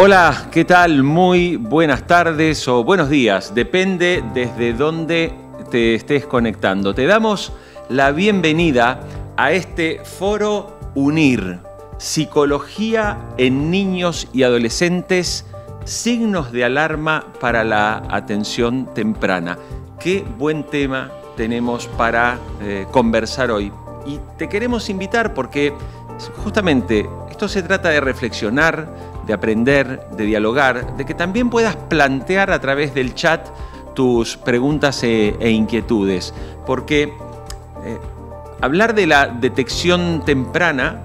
Hola, ¿qué tal? Muy buenas tardes o buenos días, depende desde dónde te estés conectando. Te damos la bienvenida a este foro UNIR, Psicología en Niños y Adolescentes, signos de alarma para la atención temprana. Qué buen tema tenemos para conversar hoy. Y te queremos invitar porque justamente esto se trata de reflexionar, de aprender, de dialogar, de que también puedas plantear a través del chat tus preguntas e inquietudes. Porque hablar de la detección temprana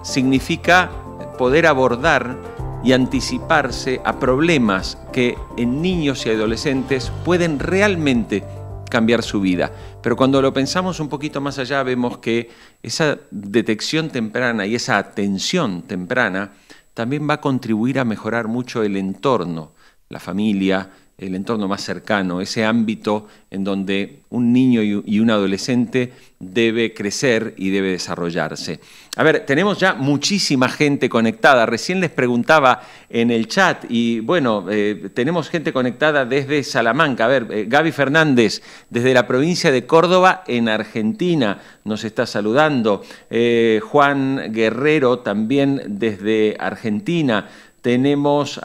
significa poder abordar y anticiparse a problemas que en niños y adolescentes pueden realmente cambiar su vida. Pero cuando lo pensamos un poquito más allá, vemos que esa detección temprana y esa atención temprana también va a contribuir a mejorar mucho el entorno, la familia, el entorno más cercano, ese ámbito en donde un niño y un adolescente debe crecer y debe desarrollarse. A ver, tenemos ya muchísima gente conectada. Recién les preguntaba en el chat y bueno, tenemos gente conectada desde Salamanca. A ver, Gaby Fernández, desde la provincia de Córdoba, en Argentina, nos está saludando. Juan Guerrero, también desde Argentina. Tenemos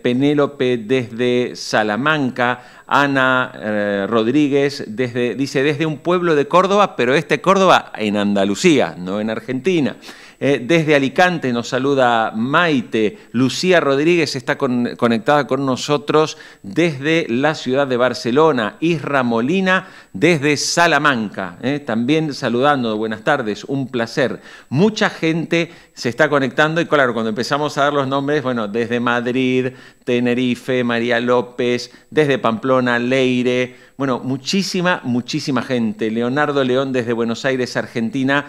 Penélope desde Salamanca, Ana Rodríguez dice desde un pueblo de Córdoba, pero Córdoba en Andalucía, no en Argentina. Desde Alicante nos saluda Maite. Lucía Rodríguez está conectada con nosotros desde la ciudad de Barcelona. Isra Molina desde Salamanca, también saludando. Buenas tardes, un placer. Mucha gente se está conectando y claro, cuando empezamos a dar los nombres, bueno, desde Madrid, Tenerife, María López, desde Pamplona, Leire, bueno, muchísima gente. Leonardo León desde Buenos Aires, Argentina,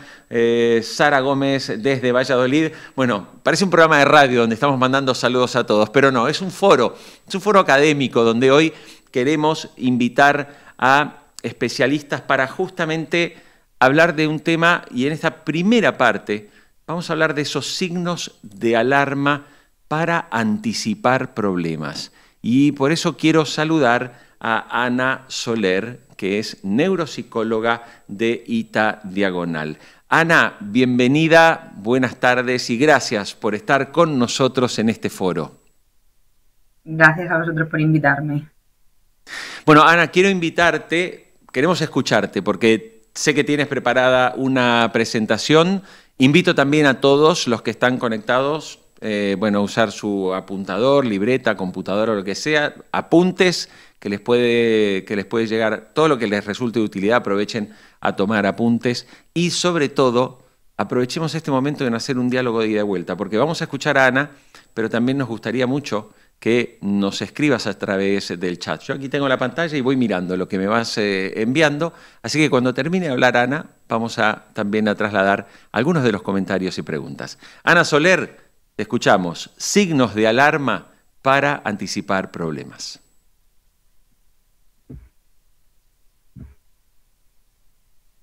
Sara Gómez desde Valladolid. Bueno, parece un programa de radio donde estamos mandando saludos a todos, pero no, es un foro académico donde hoy queremos invitar a especialistas para justamente hablar de un tema y en esta primera parte vamos a hablar de esos signos de alarma para anticipar problemas. Y por eso quiero saludar a Ana Soler, que es neuropsicóloga de ITA Diagonal. Ana, bienvenida, buenas tardes y gracias por estar con nosotros en este foro. Gracias a vosotros por invitarme. Bueno, Ana, queremos escucharte porque sé que tienes preparada una presentación. Invito también a todos los que están conectados, a usar su apuntador, libreta, computadora o lo que sea, apuntes que les puede llegar, todo lo que les resulte de utilidad, aprovechen a tomar apuntes y sobre todo aprovechemos este momento en hacer un diálogo de ida y vuelta, porque vamos a escuchar a Ana, pero también nos gustaría mucho que nos escribas a través del chat. Yo aquí tengo la pantalla y voy mirando lo que me vas enviando, así que cuando termine de hablar Ana, vamos también a trasladar algunos de los comentarios y preguntas. Ana Soler, te escuchamos. Signos de alarma para anticipar problemas.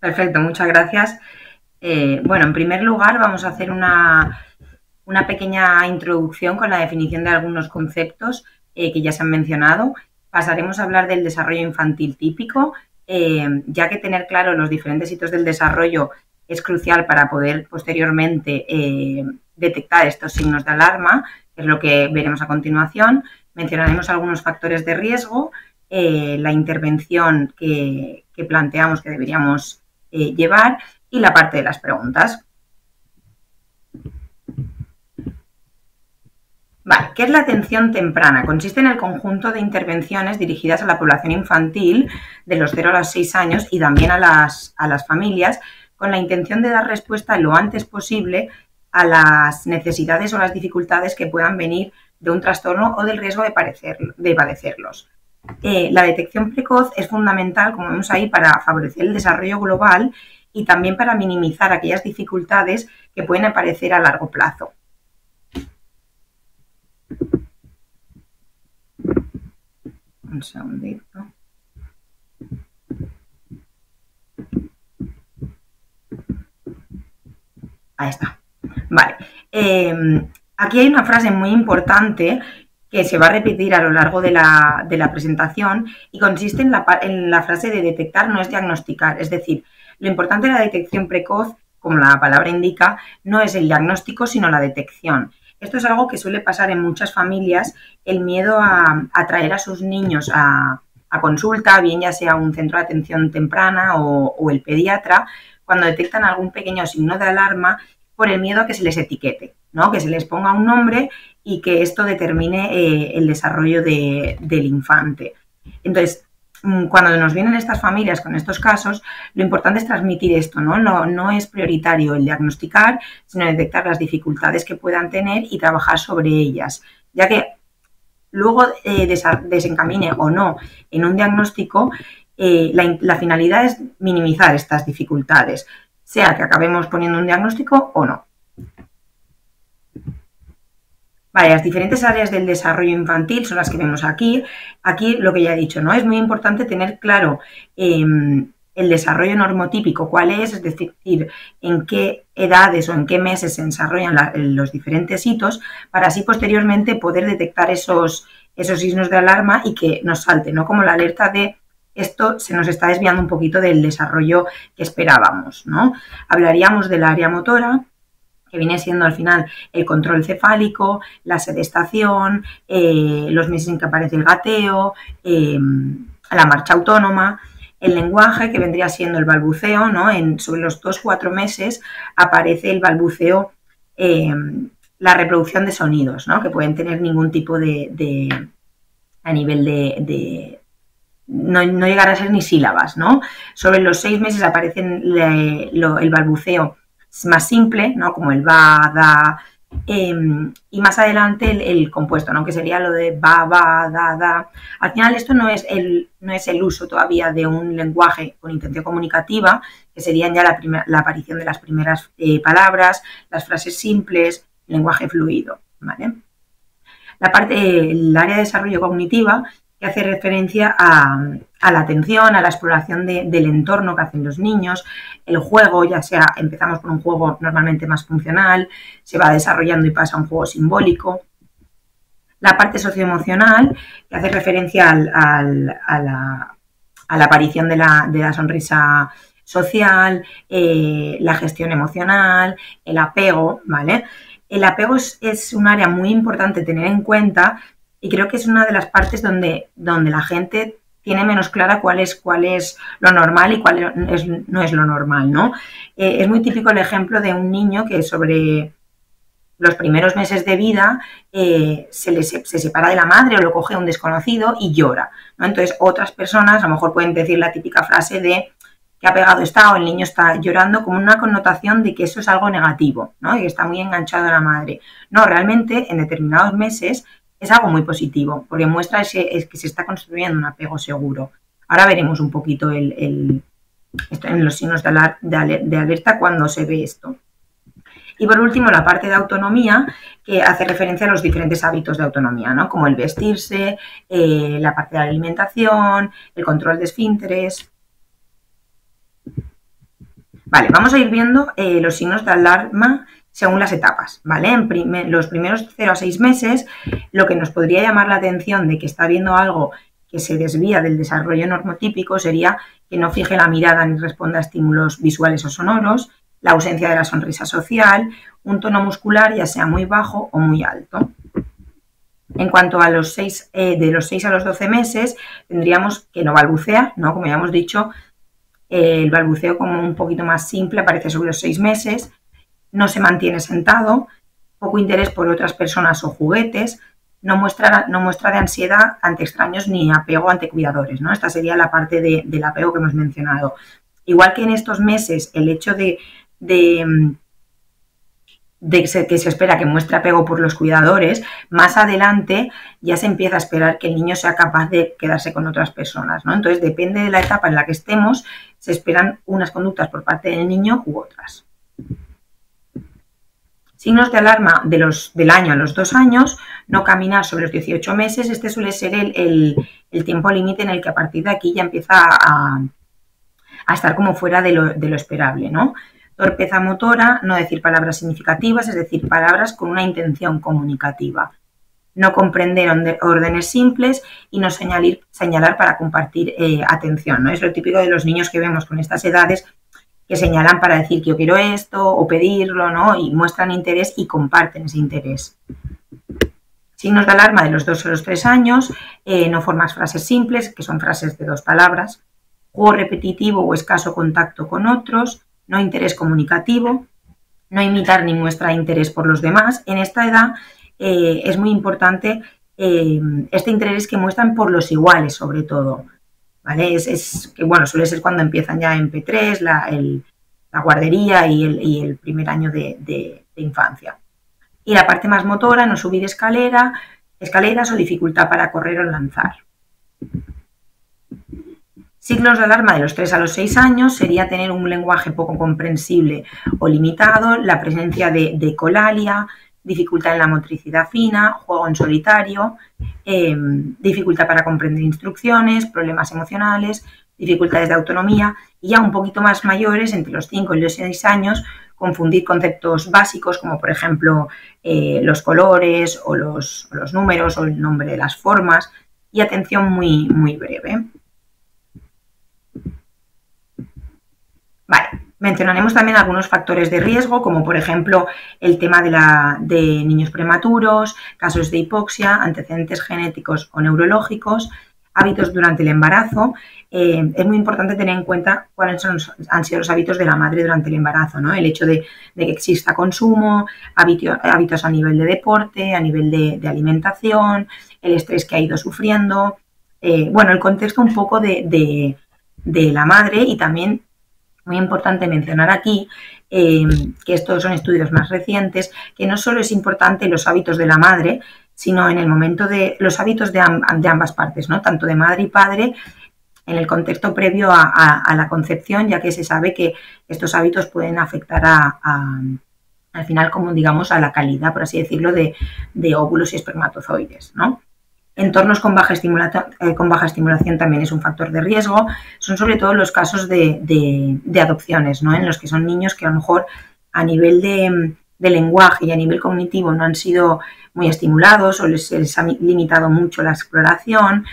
Perfecto, muchas gracias. Bueno, en primer lugar vamos a hacer una pequeña introducción con la definición de algunos conceptos que ya se han mencionado. Pasaremos a hablar del desarrollo infantil típico, ya que tener claro los diferentes hitos del desarrollo es crucial para poder posteriormente detectar estos signos de alarma, que es lo que veremos a continuación. Mencionaremos algunos factores de riesgo, la intervención que planteamos que deberíamos llevar y la parte de las preguntas. Vale, ¿qué es la atención temprana? Consiste en el conjunto de intervenciones dirigidas a la población infantil de los 0 a los 6 años y también a las familias con la intención de dar respuesta lo antes posible a las necesidades o las dificultades que puedan venir de un trastorno o del riesgo de padecerlos. La detección precoz es fundamental, como vemos ahí, para favorecer el desarrollo global y también para minimizar aquellas dificultades que pueden aparecer a largo plazo. Un segundito. Ahí está. Vale. Aquí hay una frase muy importante que se va a repetir a lo largo de la presentación y consiste en la frase de detectar no es diagnosticar. Es decir, lo importante de la detección precoz, como la palabra indica, no es el diagnóstico, sino la detección. Esto es algo que suele pasar en muchas familias, el miedo a traer a sus niños a consulta, bien ya sea un centro de atención temprana o el pediatra, cuando detectan algún pequeño signo de alarma por el miedo a que se les etiquete, ¿no? Que se les ponga un nombre y que esto determine el desarrollo del infante. Entonces, cuando nos vienen estas familias con estos casos, lo importante es transmitir esto, ¿no? No es prioritario el diagnosticar, sino detectar las dificultades que puedan tener y trabajar sobre ellas, ya que luego desencamine o no en un diagnóstico, la finalidad es minimizar estas dificultades, sea que acabemos poniendo un diagnóstico o no. Vale, las diferentes áreas del desarrollo infantil son las que vemos aquí. Aquí lo que ya he dicho, ¿no? Es muy importante tener claro el desarrollo normotípico, cuál es decir, en qué edades o en qué meses se desarrollan los diferentes hitos, para así posteriormente poder detectar esos signos de alarma y que nos salte, ¿no? Como la alerta de esto se nos está desviando un poquito del desarrollo que esperábamos, ¿no? Hablaríamos del área motora, que viene siendo al final el control cefálico, la sedestación, los meses en que aparece el gateo, la marcha autónoma, el lenguaje, que vendría siendo el balbuceo, ¿no? Sobre los 2-4 meses aparece el balbuceo, la reproducción de sonidos, ¿no? Que pueden tener ningún tipo a nivel de no llegar a ser ni sílabas, ¿no? Sobre los 6 meses aparecen el balbuceo más simple, ¿no? Como el va, da, y más adelante el compuesto, ¿no? Que sería lo de va, da, da. Al final esto no es el uso todavía de un lenguaje con intención comunicativa, que serían ya la aparición de las primeras palabras, las frases simples, el lenguaje fluido, ¿vale? El área de desarrollo cognitiva, que hace referencia a la atención, a la exploración del entorno que hacen los niños, el juego, ya sea empezamos con un juego normalmente más funcional, se va desarrollando y pasa a un juego simbólico. La parte socioemocional, que hace referencia a la aparición de la sonrisa social, la gestión emocional, el apego, ¿vale? El apego es un área muy importante tener en cuenta y creo que es una de las partes donde la gente tiene menos clara cuál es lo normal y cuál no es lo normal, ¿no? Es muy típico el ejemplo de un niño que sobre los primeros meses de vida se separa de la madre o lo coge un desconocido y llora, ¿no? Entonces otras personas a lo mejor pueden decir la típica frase de que apegado está o el niño está llorando, como una connotación de que eso es algo negativo, ¿no? Y que está muy enganchado a la madre. No, realmente en determinados meses es algo muy positivo, porque muestra que se está construyendo un apego seguro. Ahora veremos un poquito esto en los signos de alerta cuando se ve esto. Y por último, la parte de autonomía, que hace referencia a los diferentes hábitos de autonomía, ¿no? Como el vestirse, la parte de la alimentación, el control de esfínteres. Vale, vamos a ir viendo los signos de alarma según las etapas, ¿vale? Los primeros 0 a 6 meses, lo que nos podría llamar la atención de que está viendo algo que se desvía del desarrollo normotípico sería que no fije la mirada ni responda a estímulos visuales o sonoros, la ausencia de la sonrisa social, un tono muscular ya sea muy bajo o muy alto. En cuanto a de los 6 a los 12 meses, tendríamos que no balbucea, ¿no? Como ya hemos dicho, el balbuceo como un poquito más simple aparece sobre los 6 meses, no se mantiene sentado, poco interés por otras personas o juguetes, no muestra de ansiedad ante extraños ni apego ante cuidadores, ¿no? Esta sería la parte del apego que hemos mencionado. Igual que en estos meses, el hecho de que se espera que muestre apego por los cuidadores, más adelante ya se empieza a esperar que el niño sea capaz de quedarse con otras personas, ¿no? Entonces, depende de la etapa en la que estemos, se esperan unas conductas por parte del niño u otras. Signos de alarma del año a los 2 años, no caminar sobre los 18 meses, este suele ser el tiempo límite en el que a partir de aquí ya empieza a estar como fuera de lo esperable, ¿no? Torpeza motora, no decir palabras significativas, es decir, palabras con una intención comunicativa. No comprender órdenes simples y no señalar para compartir atención, ¿no? Es lo típico de los niños que vemos con estas edades, que señalan para decir que yo quiero esto o pedirlo, ¿no? Y muestran interés y comparten ese interés. Signos de alarma de los 2 a los 3 años, no formas frases simples, que son frases de 2 palabras, juego repetitivo o escaso contacto con otros, no interés comunicativo, no imitar ni muestra interés por los demás. En esta edad es muy importante este interés que muestran por los iguales, sobre todo, ¿vale? Es que, bueno, suele ser cuando empiezan ya en P3, la guardería y el primer año de infancia. Y la parte más motora, no subir escaleras o dificultad para correr o lanzar. Signos de alarma de los 3 a los 6 años sería tener un lenguaje poco comprensible o limitado, la presencia de ecolalia, dificultad en la motricidad fina, juego en solitario, dificultad para comprender instrucciones, problemas emocionales, dificultades de autonomía, y ya un poquito más mayores, entre los 5 y los 6 años, confundir conceptos básicos como por ejemplo los colores o los números o el nombre de las formas, y atención muy, muy breve. Vale, mencionaremos también algunos factores de riesgo, como por ejemplo el tema de niños prematuros, casos de hipoxia, antecedentes genéticos o neurológicos, hábitos durante el embarazo. Es muy importante tener en cuenta cuáles han sido los hábitos de la madre durante el embarazo, ¿no? El hecho de que exista consumo, hábitos a nivel de deporte, a nivel de alimentación, el estrés que ha ido sufriendo, bueno, el contexto un poco de la madre. Y también muy importante mencionar aquí que estos son estudios más recientes, que no solo es importante los hábitos de la madre, sino en el momento de los hábitos de ambas partes, ¿no? Tanto de madre y padre, en el contexto previo a la concepción, ya que se sabe que estos hábitos pueden afectar al final, como digamos, a la calidad, por así decirlo, de óvulos y espermatozoides, ¿no? Entornos con baja estimulación también es un factor de riesgo. Son sobre todo los casos de adopciones, ¿no? En los que son niños que a lo mejor a nivel de lenguaje y a nivel cognitivo no han sido muy estimulados o les ha limitado mucho la exploración.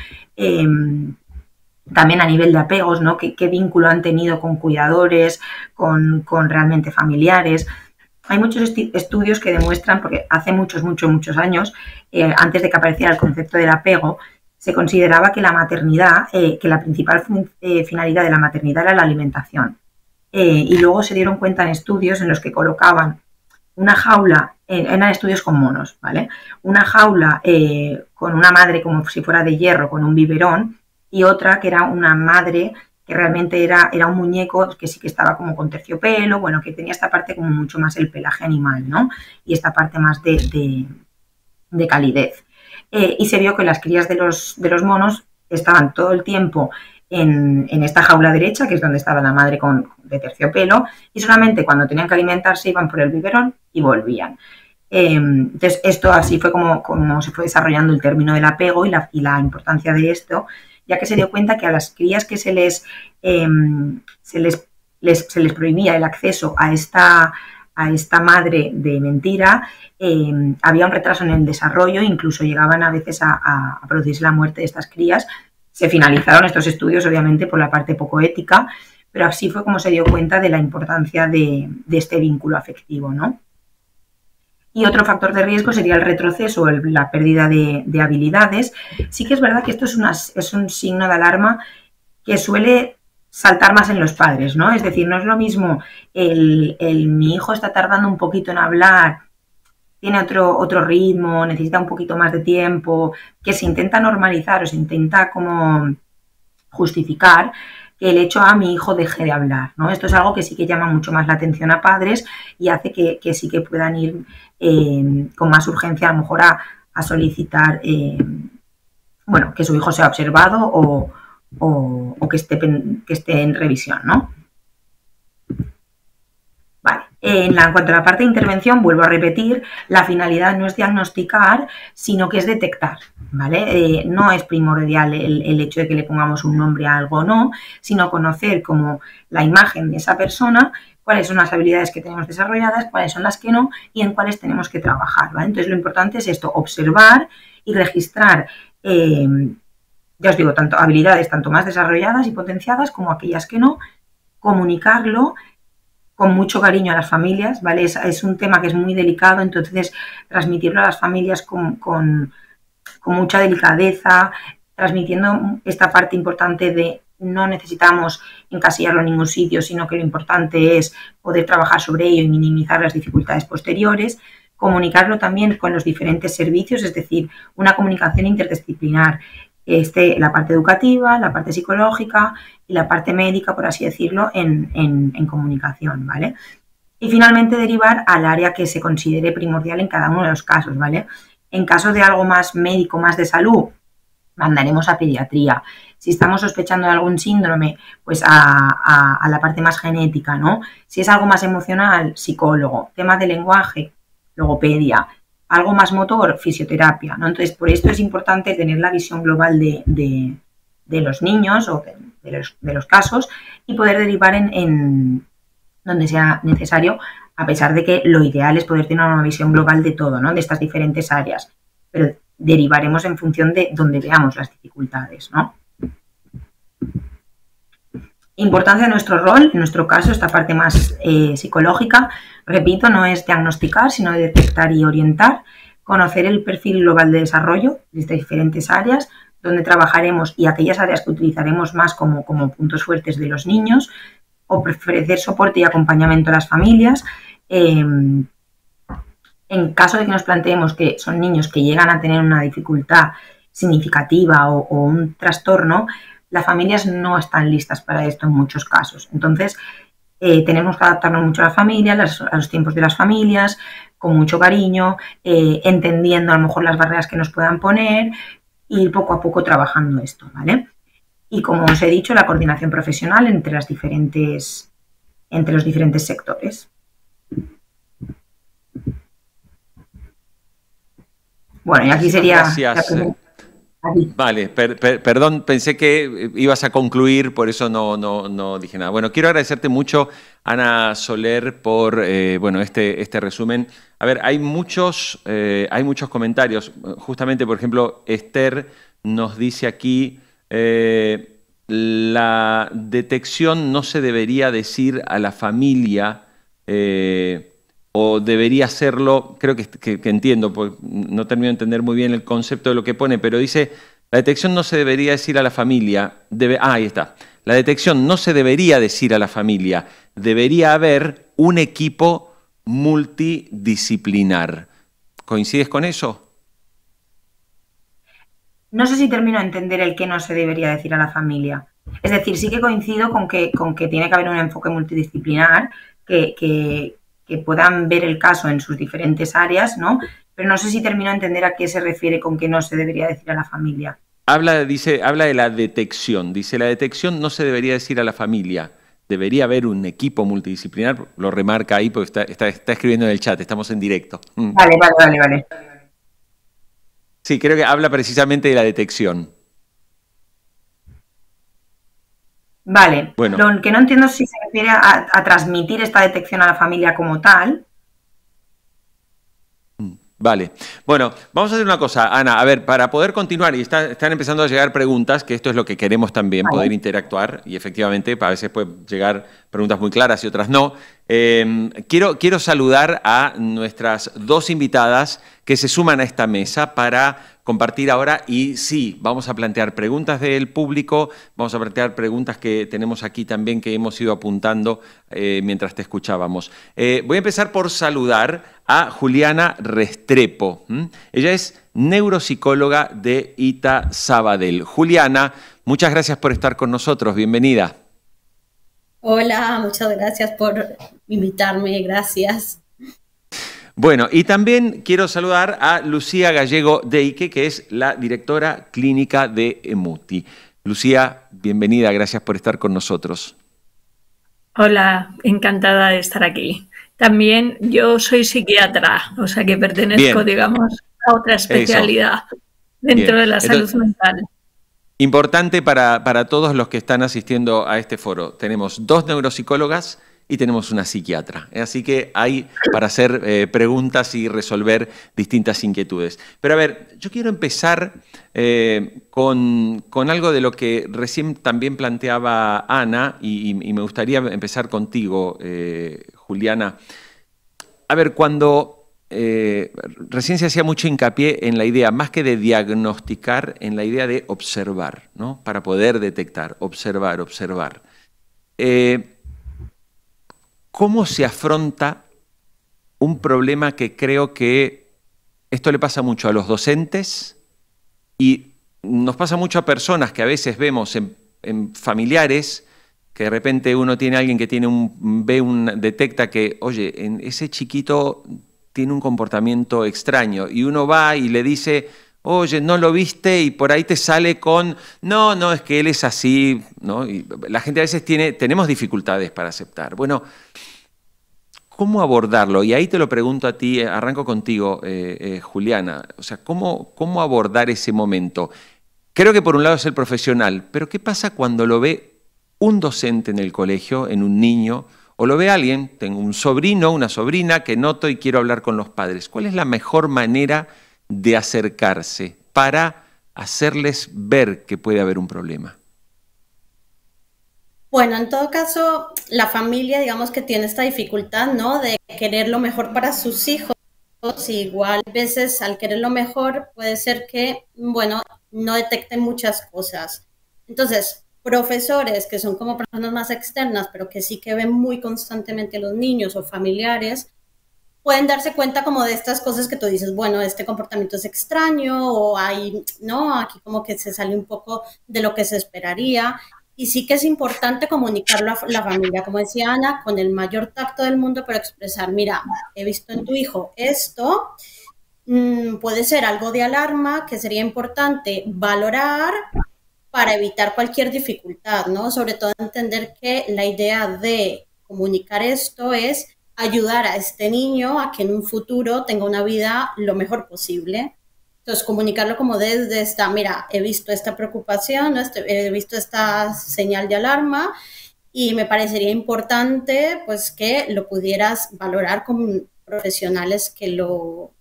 También a nivel de apegos, ¿no? ¿Qué vínculo han tenido con cuidadores, con realmente familiares? Hay muchos estudios que demuestran, porque hace muchos años, antes de que apareciera el concepto del apego, se consideraba que la maternidad, que la principal finalidad de la maternidad era la alimentación. Y luego se dieron cuenta en estudios en los que colocaban una jaula, eran estudios con monos, ¿vale? Una jaula con una madre como si fuera de hierro, con un biberón, y otra que era una madre que realmente era un muñeco que sí que estaba como con terciopelo, bueno, que tenía esta parte como mucho más el pelaje animal, ¿no? Y esta parte más de calidez. Y se vio que las crías de los monos estaban todo el tiempo en esta jaula derecha, que es donde estaba la madre de terciopelo, y solamente cuando tenían que alimentarse iban por el biberón y volvían. Entonces, esto así fue como se fue desarrollando el término del apego y la importancia de esto, ya que se dio cuenta que a las crías que se les prohibía el acceso a esta madre de mentira, había un retraso en el desarrollo, incluso llegaban a veces a producirse la muerte de estas crías. Se finalizaron estos estudios, obviamente, por la parte poco ética, pero así fue como se dio cuenta de la importancia de este vínculo afectivo, ¿no? Y otro factor de riesgo sería el retroceso o la pérdida de habilidades. Sí que es verdad que esto es un signo de alarma que suele saltar más en los padres, ¿no? Es decir, no es lo mismo mi hijo está tardando un poquito en hablar, tiene otro ritmo, necesita un poquito más de tiempo, que se intenta normalizar o se intenta como justificar que el hecho mi hijo deje de hablar, ¿no? Esto es algo que sí que llama mucho más la atención a padres y hace que sí que puedan ir con más urgencia a lo mejor a solicitar bueno, que su hijo sea observado o que esté en revisión, ¿no? Vale. En cuanto a la parte de intervención, vuelvo a repetir, la finalidad no es diagnosticar, sino que es detectar, ¿vale? No es primordial el hecho de que le pongamos un nombre a algo o no, sino conocer como la imagen de esa persona, cuáles son las habilidades que tenemos desarrolladas, cuáles son las que no y en cuáles tenemos que trabajar, ¿vale? Entonces, lo importante es esto, observar y registrar, ya os digo, tanto habilidades tanto más desarrolladas y potenciadas como aquellas que no, comunicarlo con mucho cariño a las familias, ¿vale? Es un tema que es muy delicado, entonces transmitirlo a las familias con mucha delicadeza, transmitiendo esta parte importante de no necesitamos encasillarlo en ningún sitio, sino que lo importante es poder trabajar sobre ello y minimizar las dificultades posteriores, comunicarlo también con los diferentes servicios, es decir, una comunicación interdisciplinar, la parte educativa, la parte psicológica y la parte médica, por así decirlo, en comunicación, ¿vale? Y finalmente derivar al área que se considere primordial en cada uno de los casos, ¿vale? En caso de algo más médico, más de salud, mandaremos a pediatría. Si estamos sospechando de algún síndrome, pues a la parte más genética, ¿no? Si es algo más emocional, psicólogo. Temas de lenguaje, logopedia. Algo más motor, fisioterapia, ¿no? Entonces, por esto es importante tener la visión global de los niños o de los casos y poder derivar en donde sea necesario, a pesar de que lo ideal es poder tener una visión global de todo, ¿no? De estas diferentes áreas. Pero derivaremos en función de donde veamos las dificultades, ¿no? Importancia de nuestro rol, en nuestro caso, esta parte más psicológica, repito, no es diagnosticar, sino detectar y orientar, conocer el perfil global de desarrollo de diferentes áreas, donde trabajaremos y aquellas áreas que utilizaremos más como puntos fuertes de los niños, ofrecer soporte y acompañamiento a las familias. En caso de que nos planteemos que son niños que llegan a tener una dificultad significativa o un trastorno, las familias no están listas para esto en muchos casos. Entonces, tenemos que adaptarnos mucho a las familias, a los tiempos de las familias, con mucho cariño, entendiendo a lo mejor las barreras que nos puedan poner y ir poco a poco trabajando esto, ¿vale? Y como os he dicho, la coordinación profesional entre los diferentes sectores. Bueno, y aquí sería... Gracias. Vale, perdón, pensé que ibas a concluir, por eso no dije nada. Bueno, quiero agradecerte mucho, Ana Soler, por bueno, este resumen. A ver, hay muchos comentarios. Justamente, por ejemplo, Esther nos dice aquí, la detección no se debería decir a la familia, o debería hacerlo, creo que entiendo, porque no termino de entender muy bien el concepto de lo que pone, pero dice, la detección no se debería decir a la familia, ahí está, la detección no se debería decir a la familia, debería haber un equipo multidisciplinar. ¿Coincides con eso? No sé si termino de entender el que no se debería decir a la familia. Es decir, sí que coincido con que tiene que haber un enfoque multidisciplinar, que puedan ver el caso en sus diferentes áreas, ¿no? Pero no sé si termino de entender a qué se refiere con que no se debería decir a la familia. Habla de la detección. Dice, la detección no se debería decir a la familia. Debería haber un equipo multidisciplinar. Lo remarca ahí porque está escribiendo en el chat. Estamos en directo. Vale. Sí, creo que habla precisamente de la detección. Vale, bueno. Lo que no entiendo es si se refiere a transmitir esta detección a la familia como tal. Vale. Bueno, vamos a hacer una cosa, Ana. A ver, para poder continuar, y están empezando a llegar preguntas, que esto es lo que queremos también, vale, poder interactuar, y efectivamente a veces pueden llegar preguntas muy claras y otras no. Quiero saludar a nuestras dos invitadas que se suman a esta mesa para compartir ahora, y sí, vamos a plantear preguntas del público, vamos a plantear preguntas que tenemos aquí también que hemos ido apuntando mientras te escuchábamos. Voy a empezar por saludar a Juliana Restrepo. Ella es neuropsicóloga de ITA Sabadell. Juliana, muchas gracias por estar con nosotros, bienvenida. Hola, muchas gracias por invitarme, gracias. Bueno, y también quiero saludar a Lucía Gallego Deike, que es la directora clínica de EMUTI. Lucía, bienvenida, gracias por estar con nosotros. Hola, encantada de estar aquí. También yo soy psiquiatra, o sea que pertenezco, digamos, a otra especialidad dentro de la salud mental. Importante para todos los que están asistiendo a este foro. Tenemos dos neuropsicólogas y tenemos una psiquiatra. Así que hay para hacer preguntas y resolver distintas inquietudes. Pero a ver, yo quiero empezar con algo de lo que recién también planteaba Ana y me gustaría empezar contigo, Juliana. A ver, cuando recién se hacía mucho hincapié en la idea, más que de diagnosticar, en la idea de observar, ¿no? Para poder detectar, observar. ¿Cómo se afronta un problema que creo que esto le pasa mucho a los docentes y nos pasa mucho a personas que a veces vemos en familiares, que de repente uno tiene a alguien que tiene detecta que, oye, ese chiquito tiene un comportamiento extraño y uno va y le dice, oye, ¿no lo viste? Y por ahí te sale con, no, es que él es así, ¿no? Y la gente a veces tenemos dificultades para aceptar. Bueno, ¿cómo abordarlo? Y ahí te lo pregunto a ti, arranco contigo, Juliana. O sea, ¿cómo abordar ese momento? Creo que por un lado es el profesional, pero ¿qué pasa cuando lo ve un docente en el colegio, en un niño, o lo ve alguien, tengo un sobrino, una sobrina que noto y quiero hablar con los padres? ¿Cuál es la mejor manera de acercarse para hacerles ver que puede haber un problema? Bueno, en todo caso, la familia, digamos que tiene esta dificultad, ¿no? De querer lo mejor para sus hijos. Igual, a veces al querer lo mejor puede ser que, bueno, no detecten muchas cosas. Entonces, profesores que son como personas más externas, pero que sí que ven muy constantemente a los niños o familiares, pueden darse cuenta como de estas cosas que tú dices, bueno, este comportamiento es extraño o hay, no, aquí como que se sale un poco de lo que se esperaría. Y sí que es importante comunicarlo a la familia, como decía Ana, con el mayor tacto del mundo, pero expresar, mira, he visto en tu hijo esto, puede ser algo de alarma que sería importante valorar para evitar cualquier dificultad, ¿no? Sobre todo entender que la idea de comunicar esto es ayudar a este niño a que en un futuro tenga una vida lo mejor posible. Entonces, comunicarlo como desde esta, mira, he visto esta preocupación, ¿no? He visto esta señal de alarma y me parecería importante, pues, que lo pudieras valorar con profesionales que lo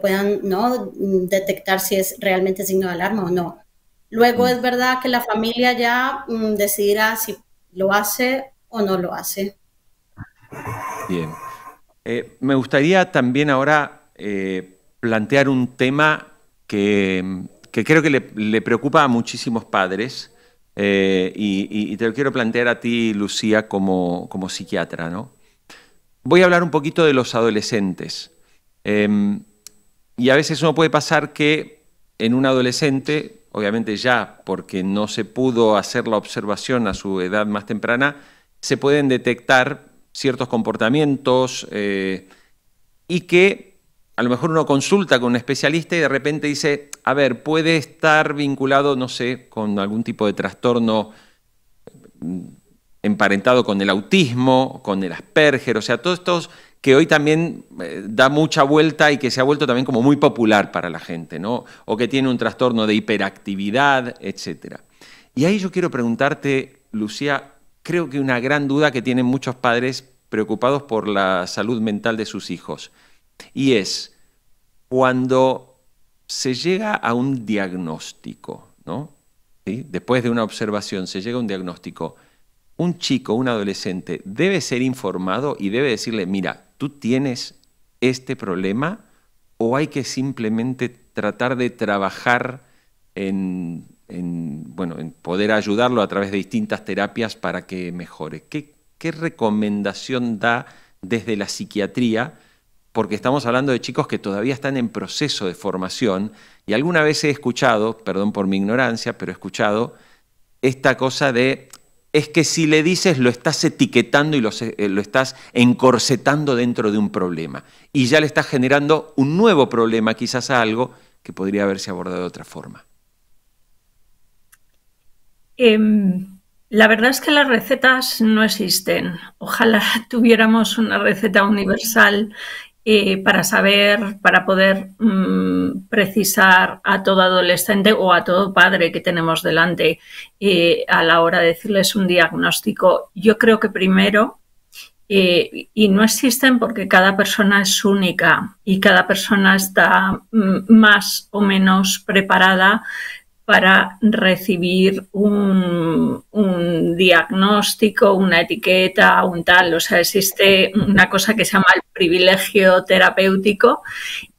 puedan, ¿no? Detectar si es realmente signo de alarma o no. Luego es verdad que la familia ya decidirá si lo hace o no lo hace. Bien. Me gustaría también ahora plantear un tema que creo que le preocupa a muchísimos padres y te lo quiero plantear a ti, Lucía, como psiquiatra, ¿no? Voy a hablar un poquito de los adolescentes. Y a veces uno puede pasar que en un adolescente, obviamente ya porque no se pudo hacer la observación a su edad más temprana, se pueden detectar ciertos comportamientos y que a lo mejor uno consulta con un especialista y de repente dice, a ver, puede estar vinculado, no sé, con algún tipo de trastorno emparentado con el autismo, con el Asperger, o sea, todos estos que hoy también da mucha vuelta y que se ha vuelto también como muy popular para la gente, ¿no? O que tiene un trastorno de hiperactividad, etc. Y ahí yo quiero preguntarte, Lucía, creo que una gran duda que tienen muchos padres preocupados por la salud mental de sus hijos, y es cuando se llega a un diagnóstico, ¿no? ¿Sí? Después de una observación se llega a un diagnóstico, un chico, un adolescente, debe ser informado y debe decirle, mira, ¿tú tienes este problema? ¿O hay que simplemente tratar de trabajar en poder ayudarlo a través de distintas terapias para que mejore? ¿Qué recomendación da desde la psiquiatría? Porque estamos hablando de chicos que todavía están en proceso de formación y alguna vez he escuchado, perdón por mi ignorancia, pero he escuchado esta cosa de, es que si le dices lo estás etiquetando y lo estás encorsetando dentro de un problema y ya le estás generando un nuevo problema, quizás a algo que podría haberse abordado de otra forma. La verdad es que las recetas no existen. Ojalá tuviéramos una receta universal para saber, para poder precisar a todo adolescente o a todo padre que tenemos delante a la hora de decirles un diagnóstico. Yo creo que primero y no existen porque cada persona es única y cada persona está más o menos preparada para recibir un diagnóstico, una etiqueta, un tal. O sea, existe una cosa que se llama el privilegio terapéutico,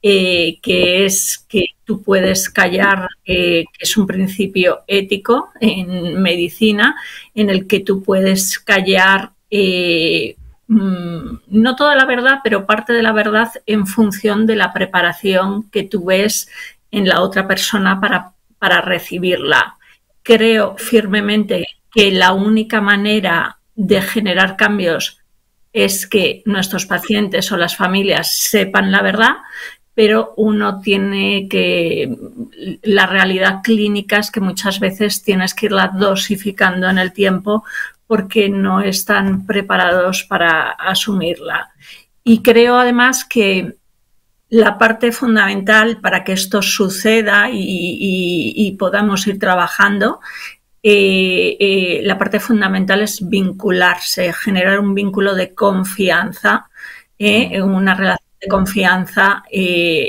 que es que tú puedes callar, que es un principio ético en medicina, en el que tú puedes callar no toda la verdad, pero parte de la verdad en función de la preparación que tú ves en la otra persona para recibirla. Creo firmemente que la única manera de generar cambios es que nuestros pacientes o las familias sepan la verdad, pero uno tiene que... La realidad clínica es que muchas veces tienes que irla dosificando en el tiempo porque no están preparados para asumirla. Y creo además que la parte fundamental para que esto suceda y podamos ir trabajando, la parte fundamental es vincularse, generar un vínculo de confianza, una relación de confianza,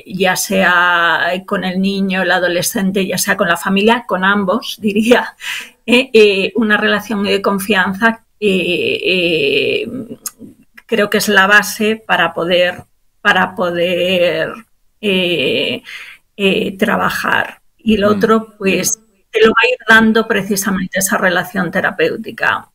ya sea con el niño, el adolescente, ya sea con la familia, con ambos, diría, una relación de confianza creo que es la base para poder trabajar. Y lo otro, pues, te lo va a ir dando precisamente esa relación terapéutica.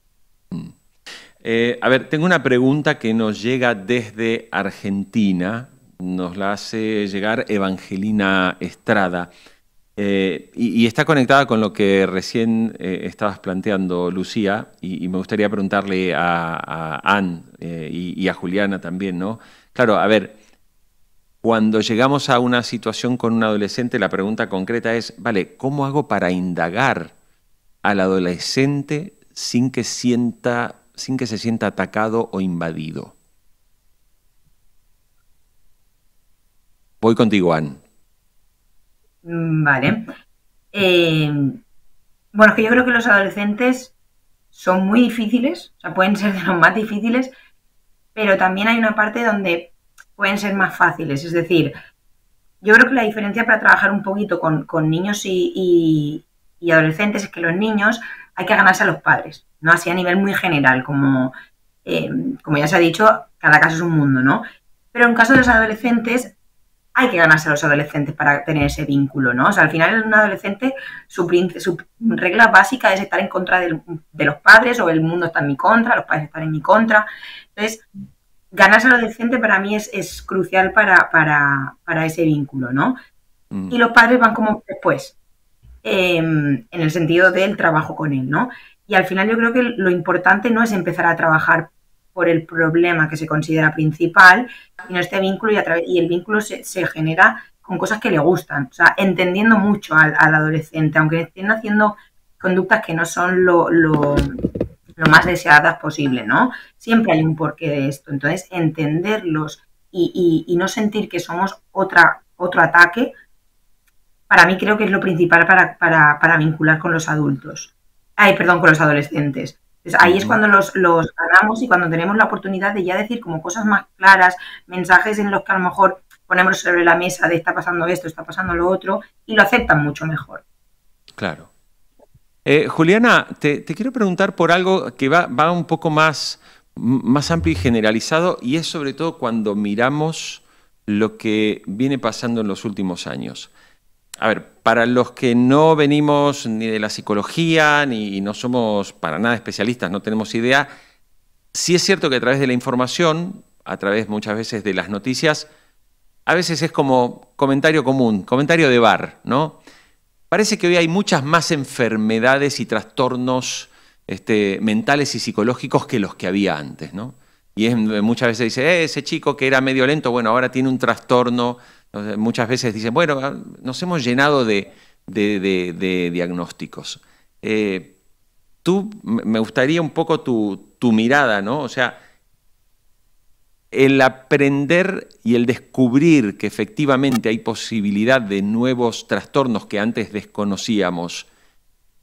A ver, tengo una pregunta que nos llega desde Argentina. Nos la hace llegar Evangelina Estrada. Y está conectada con lo que recién estabas planteando, Lucía, y me gustaría preguntarle a Anne y a Juliana también, ¿no? Claro, a ver, cuando llegamos a una situación con un adolescente, la pregunta concreta es, vale, ¿cómo hago para indagar al adolescente sin que se sienta atacado o invadido? Voy contigo, Anne. Vale. Bueno, es que yo creo que los adolescentes son muy difíciles, o sea, pueden ser de los más difíciles, pero también hay una parte donde pueden ser más fáciles. Es decir, yo creo que la diferencia para trabajar un poquito con niños y adolescentes es que los niños hay que ganarse a los padres, ¿no? Así a nivel muy general, como ya se ha dicho, cada caso es un mundo, ¿no? Pero en caso de los adolescentes hay que ganarse a los adolescentes para tener ese vínculo, ¿no? O sea, al final un adolescente, su regla básica es estar en contra de los padres, o el mundo está en mi contra, los padres están en mi contra. Entonces, ganarse al adolescente para mí es crucial para ese vínculo, ¿no? Y los padres van como después, en el sentido del trabajo con él, ¿no? Y al final yo creo que lo importante no es empezar a trabajar por el problema que se considera principal, sino este vínculo, y el vínculo se genera con cosas que le gustan, o sea, entendiendo mucho al adolescente, aunque estén haciendo conductas que no son lo más deseadas posible, ¿no? Siempre hay un porqué de esto. Entonces, entenderlos y no sentir que somos otro ataque, para mí creo que es lo principal para vincular con los adultos. Con los adolescentes. Entonces, ahí es cuando los ganamos y cuando tenemos la oportunidad de ya decir como cosas más claras, mensajes en los que a lo mejor ponemos sobre la mesa de está pasando esto, está pasando lo otro, y lo aceptan mucho mejor. Claro. Juliana, te quiero preguntar por algo que va un poco más amplio y generalizado, y es sobre todo cuando miramos lo que viene pasando en los últimos años. A ver, para los que no venimos ni de la psicología, ni no somos para nada especialistas, no tenemos idea, sí es cierto que a través de la información, a través muchas veces de las noticias, a veces es como comentario común, comentario de bar, ¿no? Parece que hoy hay muchas más enfermedades y trastornos mentales y psicológicos que los que había antes, ¿no? Y muchas veces dice, ese chico que era medio lento, bueno, ahora tiene un trastorno. Muchas veces dicen, bueno, nos hemos llenado de diagnósticos. Me gustaría un poco tu mirada, ¿no? O sea, el aprender y el descubrir que efectivamente hay posibilidad de nuevos trastornos que antes desconocíamos,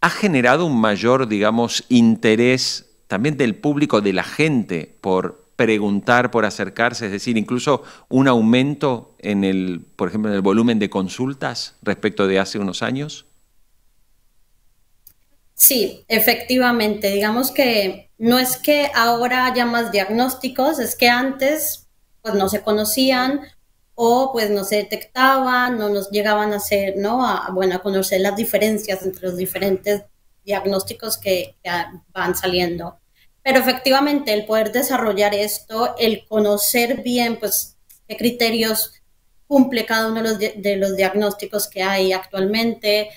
¿ha generado un mayor, digamos, interés también del público, de la gente, por preguntar por acercarse? Es decir, incluso un aumento en el, por ejemplo, en el volumen de consultas respecto de hace unos años. Sí, efectivamente. Digamos que no es que ahora haya más diagnósticos, es que antes pues no se conocían o pues no se detectaban, no nos llegaban a hacer, ¿no? Bueno, a conocer las diferencias entre los diferentes diagnósticos que van saliendo. Pero efectivamente el poder desarrollar esto, el conocer bien pues qué criterios cumple cada uno de los diagnósticos que hay actualmente,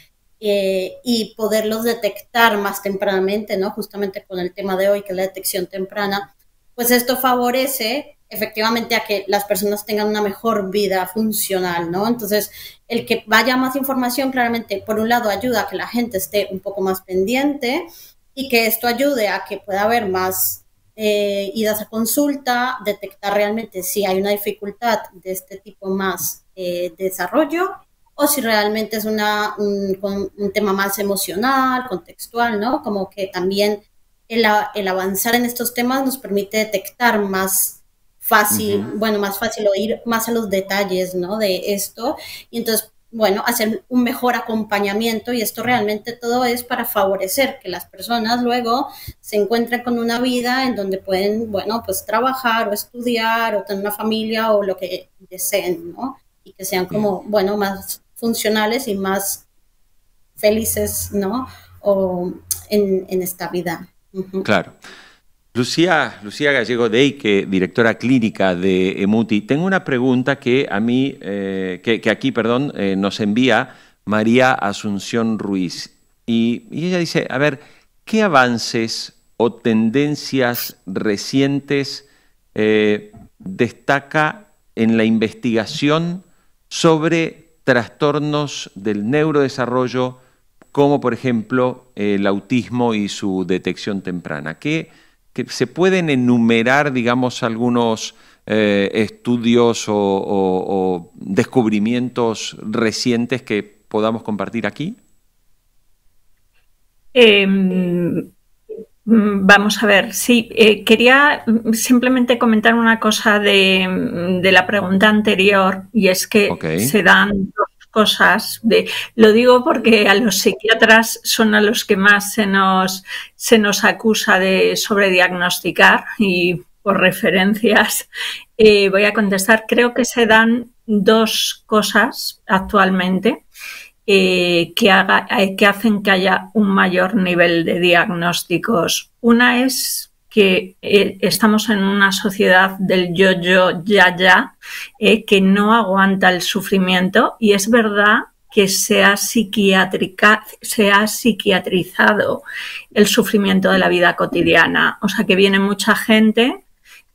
y poderlos detectar más tempranamente, ¿no? Justamente con el tema de hoy, que es la detección temprana, pues esto favorece efectivamente a que las personas tengan una mejor vida funcional, ¿no? Entonces, el que vaya más información, claramente, por un lado, ayuda a que la gente esté un poco más pendiente y que esto ayude a que pueda haber más idas a consulta, detectar realmente si hay una dificultad de este tipo más desarrollo, o si realmente es un tema más emocional, contextual, ¿no? Como que también el avanzar en estos temas nos permite detectar más fácil, bueno, más fácil o ir más a los detalles, ¿no? De esto, y entonces, bueno, hacer un mejor acompañamiento, y esto realmente todo es para favorecer que las personas luego se encuentren con una vida en donde pueden, bueno, pues trabajar o estudiar o tener una familia o lo que deseen, ¿no? Y que sean como, bueno, más funcionales y más felices, ¿no? O en esta vida. Claro. Lucía Gallego Deike, directora clínica de EMUTI, tengo una pregunta que a mí, que aquí, perdón, nos envía María Asunción Ruiz. Y ella dice, a ver, ¿qué avances o tendencias recientes destaca en la investigación sobre trastornos del neurodesarrollo, como por ejemplo el autismo y su detección temprana? Que se pueden enumerar, digamos, algunos estudios o descubrimientos recientes que podamos compartir aquí. Vamos a ver, sí, quería simplemente comentar una cosa de la pregunta anterior, y es que se dan dos cosas. Lo digo porque a los psiquiatras son a los que más se nos acusa de sobrediagnosticar, y por referencias voy a contestar. Creo que se dan dos cosas actualmente que hacen que haya un mayor nivel de diagnósticos. Una es que estamos en una sociedad del yo, ya, que no aguanta el sufrimiento, y es verdad que se ha psiquiatrizado el sufrimiento de la vida cotidiana. O sea, que viene mucha gente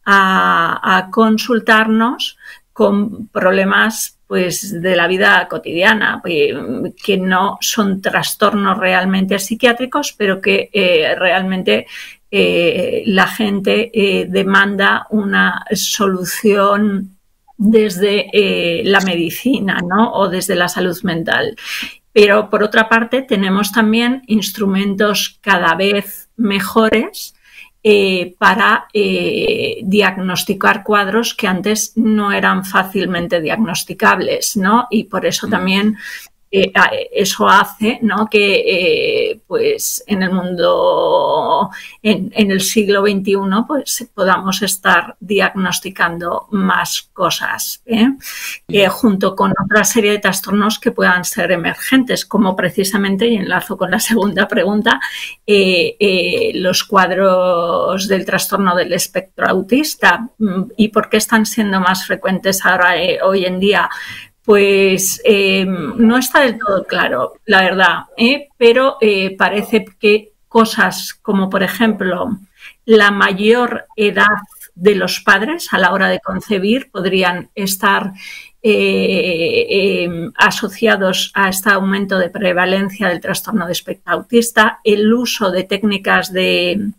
a consultarnos con problemas pues de la vida cotidiana, que no son trastornos realmente psiquiátricos, pero que realmente la gente demanda una solución desde la medicina, ¿no? O desde la salud mental. Pero por otra parte tenemos también instrumentos cada vez mejores para diagnosticar cuadros que antes no eran fácilmente diagnosticables, ¿no? Y por eso también eso hace, ¿no?, que pues en el mundo, en el siglo XXI, pues podamos estar diagnosticando más cosas, junto con otra serie de trastornos que puedan ser emergentes, como precisamente, y enlazo con la segunda pregunta, los cuadros del trastorno del espectro autista. ¿Y por qué están siendo más frecuentes ahora, hoy en día? Pues no está del todo claro, la verdad, pero parece que cosas como, por ejemplo, la mayor edad de los padres a la hora de concebir podrían estar asociados a este aumento de prevalencia del trastorno de espectro autista. El uso de técnicas de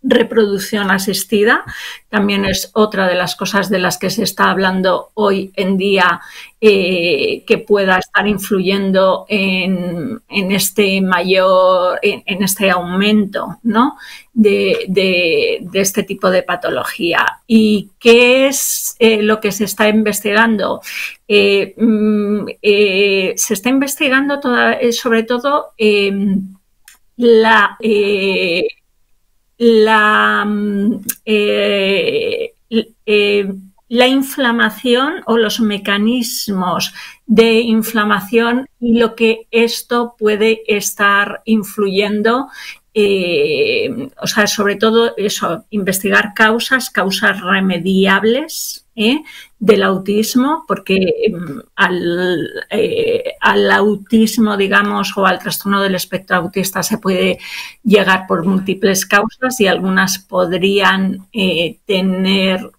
reproducción asistida. También es otra de las cosas de las que se está hablando hoy en día, que pueda estar influyendo en este aumento, ¿no?, de este tipo de patología. ¿Y qué es lo que se está investigando? Se está investigando sobre todo la inflamación o los mecanismos de inflamación y lo que esto puede estar influyendo. O sea, sobre todo eso, investigar causas remediables del autismo, porque al autismo, digamos, o al trastorno del espectro autista se puede llegar por múltiples causas y algunas podrían tener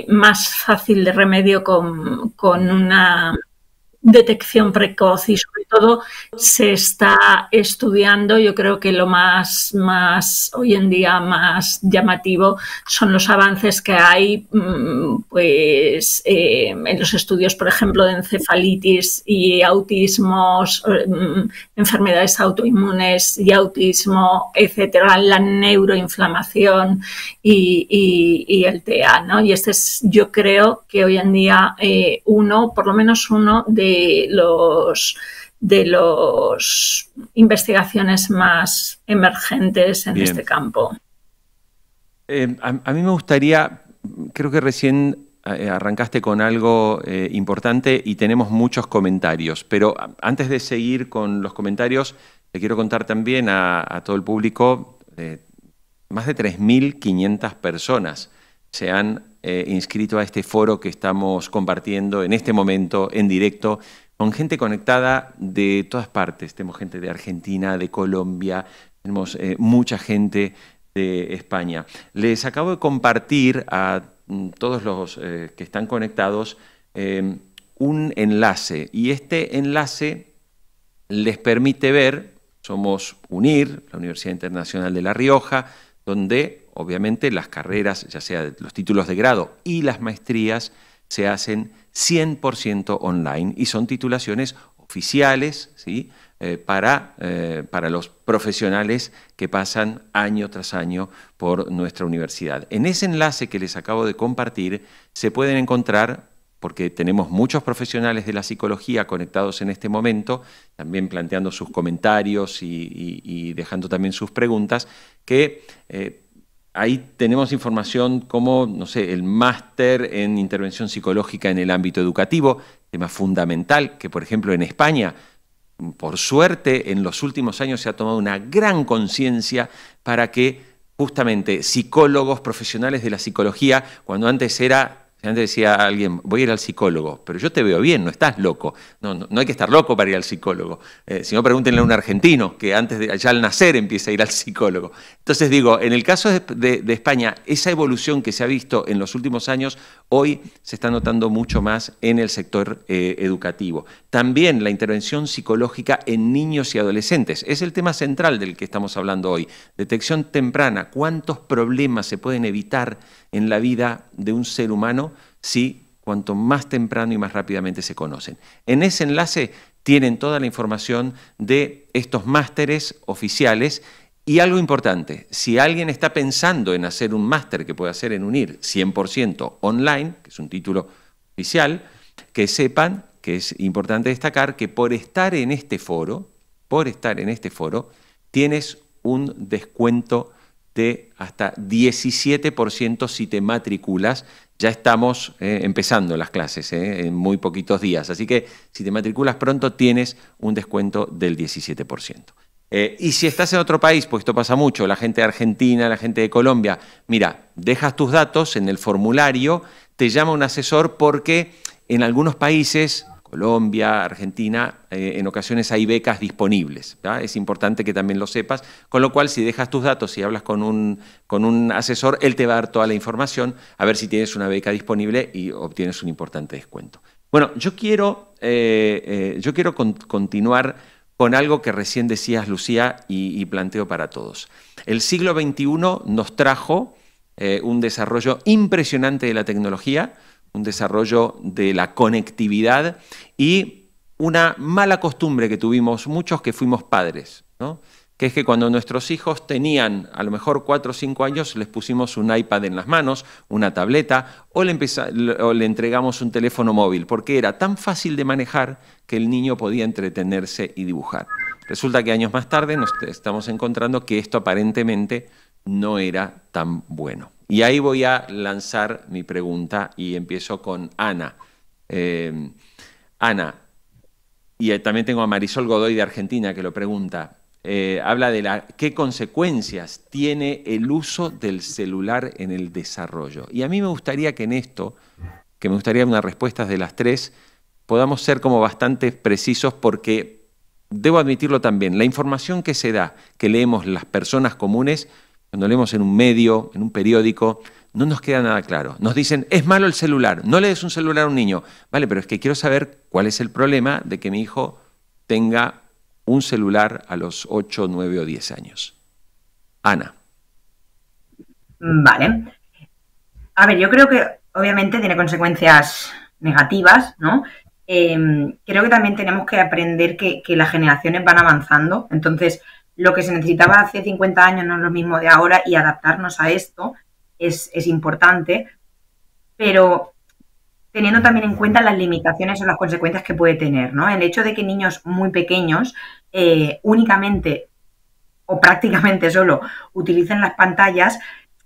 más fácil de remedio con una detección precoz, y sobre todo se está estudiando. Yo creo que lo más hoy en día más llamativo son los avances que hay pues en los estudios, por ejemplo, de encefalitis y autismos, enfermedades autoinmunes y autismo, etcétera, la neuroinflamación y el TEA, ¿no? Y este es, yo creo que hoy en día por lo menos uno de los investigaciones más emergentes en este campo. A mí me gustaría, creo que recién arrancaste con algo importante y tenemos muchos comentarios, pero antes de seguir con los comentarios, le quiero contar también a todo el público, más de 3.500 personas se han inscrito a este foro que estamos compartiendo en este momento en directo, con gente conectada de todas partes. Tenemos gente de Argentina, de Colombia, tenemos mucha gente de España. Les acabo de compartir a todos los que están conectados un enlace, y este enlace les permite ver, somos UNIR, la Universidad Internacional de La Rioja, donde obviamente las carreras, ya sea los títulos de grado y las maestrías, se hacen 100% online y son titulaciones oficiales, ¿sí?, para los profesionales que pasan año tras año por nuestra universidad. En ese enlace que les acabo de compartir se pueden encontrar, porque tenemos muchos profesionales de la psicología conectados en este momento, también planteando sus comentarios y dejando también sus preguntas, que ahí tenemos información como, no sé, el máster en intervención psicológica en el ámbito educativo, tema fundamental, que por ejemplo en España, por suerte, en los últimos años se ha tomado una gran conciencia para que justamente psicólogos, profesionales de la psicología, cuando antes decía alguien, voy a ir al psicólogo, pero yo te veo bien, no estás loco. No hay que estar loco para ir al psicólogo. Si no, pregúntenle a un argentino que ya al nacer empieza a ir al psicólogo. Entonces digo, en el caso de España, esa evolución que se ha visto en los últimos años, hoy se está notando mucho más en el sector educativo. También la intervención psicológica en niños y adolescentes. Es el tema central del que estamos hablando hoy. Detección temprana. ¿Cuántos problemas se pueden evitar en la vida de un ser humano si cuanto más temprano y más rápidamente se conocen? En ese enlace tienen toda la información de estos másteres oficiales. Y algo importante, si alguien está pensando en hacer un máster que puede hacer en UNIR 100% online, que es un título oficial, que sepan que es importante destacar que por estar en este foro, tienes un descuento de hasta 17% si te matriculas. Ya estamos empezando las clases en muy poquitos días, así que si te matriculas pronto tienes un descuento del 17%. Y si estás en otro país, pues esto pasa mucho, la gente de Argentina, la gente de Colombia, mira, dejas tus datos en el formulario, te llama un asesor porque en algunos países, Colombia, Argentina, en ocasiones hay becas disponibles, ¿verdad? Es importante que también lo sepas, con lo cual si dejas tus datos y hablas con un asesor, él te va a dar toda la información a ver si tienes una beca disponible y obtienes un importante descuento. Bueno, yo quiero continuar con algo que recién decías, Lucía, y planteo para todos. El siglo XXI nos trajo un desarrollo impresionante de la tecnología, un desarrollo de la conectividad y una mala costumbre que tuvimos muchos que fuimos padres, ¿no? Que es que cuando nuestros hijos tenían a lo mejor 4 o 5 años, les pusimos un iPad en las manos, una tableta, o le entregamos un teléfono móvil, porque era tan fácil de manejar que el niño podía entretenerse y dibujar. Resulta que años más tarde nos estamos encontrando que esto aparentemente no era tan bueno. Y ahí voy a lanzar mi pregunta y empiezo con Ana. Ana, y también tengo a Marisol Godoy de Argentina que lo pregunta. Habla de qué consecuencias tiene el uso del celular en el desarrollo. Y a mí me gustaría que en esto, que me gustaría unas respuestas de las tres, podamos ser como bastante precisos porque, debo admitirlo también, la información que se da, que leemos las personas comunes, cuando leemos en un medio, en un periódico, no nos queda nada claro. Nos dicen, es malo el celular, no le des un celular a un niño. Vale, pero es que quiero saber cuál es el problema de que mi hijo tenga un celular a los 8, 9 o 10 años. Ana. Vale. A ver, yo creo que obviamente tiene consecuencias negativas, ¿no? Creo que también tenemos que aprender que las generaciones van avanzando. Entonces, lo que se necesitaba hace 50 años no es lo mismo de ahora y adaptarnos a esto es importante, pero teniendo también en cuenta las limitaciones o las consecuencias que puede tener, ¿no? El hecho de que niños muy pequeños únicamente o prácticamente solo utilicen las pantallas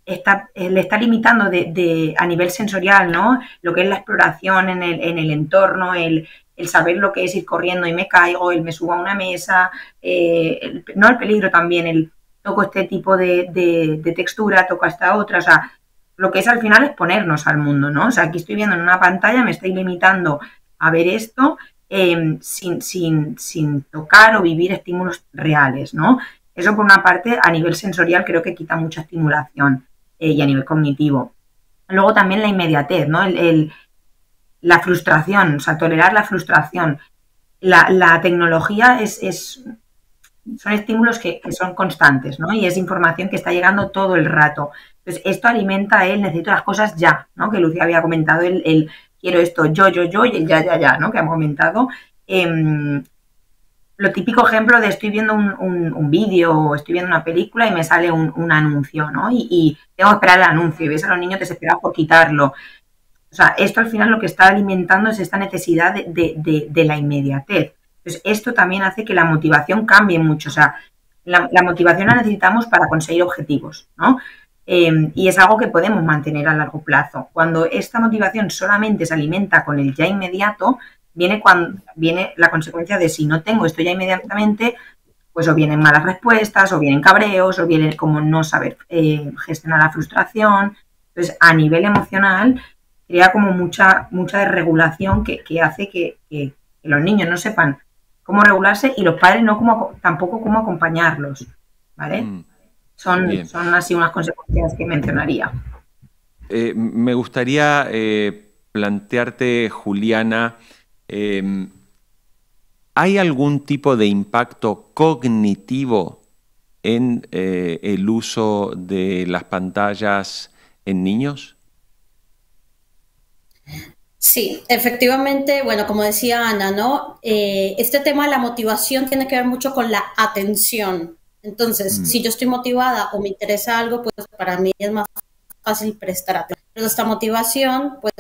le está limitando a nivel sensorial, ¿no? Lo que es la exploración en el entorno, el saber lo que es ir corriendo y me caigo, el me subo a una mesa, no el peligro también, el toco este tipo de textura, toco esta otra, o sea, lo que es al final es ponernos al mundo, ¿no? O sea, aquí estoy viendo en una pantalla, me estoy limitando a ver esto sin tocar o vivir estímulos reales, ¿no? Eso por una parte, a nivel sensorial creo que quita mucha estimulación y a nivel cognitivo. Luego también la inmediatez, ¿no? La frustración, o sea, tolerar la frustración. La tecnología son estímulos que son constantes, ¿no? Y es información que está llegando todo el rato. Entonces, esto alimenta necesito las cosas ya, ¿no? Que Lucía había comentado, quiero esto, yo, y el ya, ¿no? Que hemos comentado. Lo típico ejemplo de estoy viendo un vídeo o estoy viendo una película y me sale un anuncio, ¿no? Y tengo que esperar el anuncio y ves a los niños desesperados por quitarlo. O sea, esto al final lo que está alimentando es esta necesidad de la inmediatez. Entonces, esto también hace que la motivación cambie mucho. O sea, la motivación la necesitamos para conseguir objetivos, ¿no? Y es algo que podemos mantener a largo plazo. Cuando esta motivación solamente se alimenta con el ya inmediato, viene la consecuencia de si no tengo esto ya inmediatamente, pues o vienen malas respuestas, o vienen cabreos, o viene como no saber gestionar la frustración. Entonces, a nivel emocional, crea como mucha desregulación que hace que los niños no sepan cómo regularse y los padres tampoco cómo acompañarlos, ¿vale? Son así unas consecuencias que mencionaría. Me gustaría plantearte, Juliana, ¿hay algún tipo de impacto cognitivo en el uso de las pantallas en niños? Sí, efectivamente, bueno, como decía Ana, ¿no? Este tema de la motivación tiene que ver mucho con la atención. Entonces, si yo estoy motivada o me interesa algo, pues para mí es más fácil prestar atención. Pero esta motivación, pues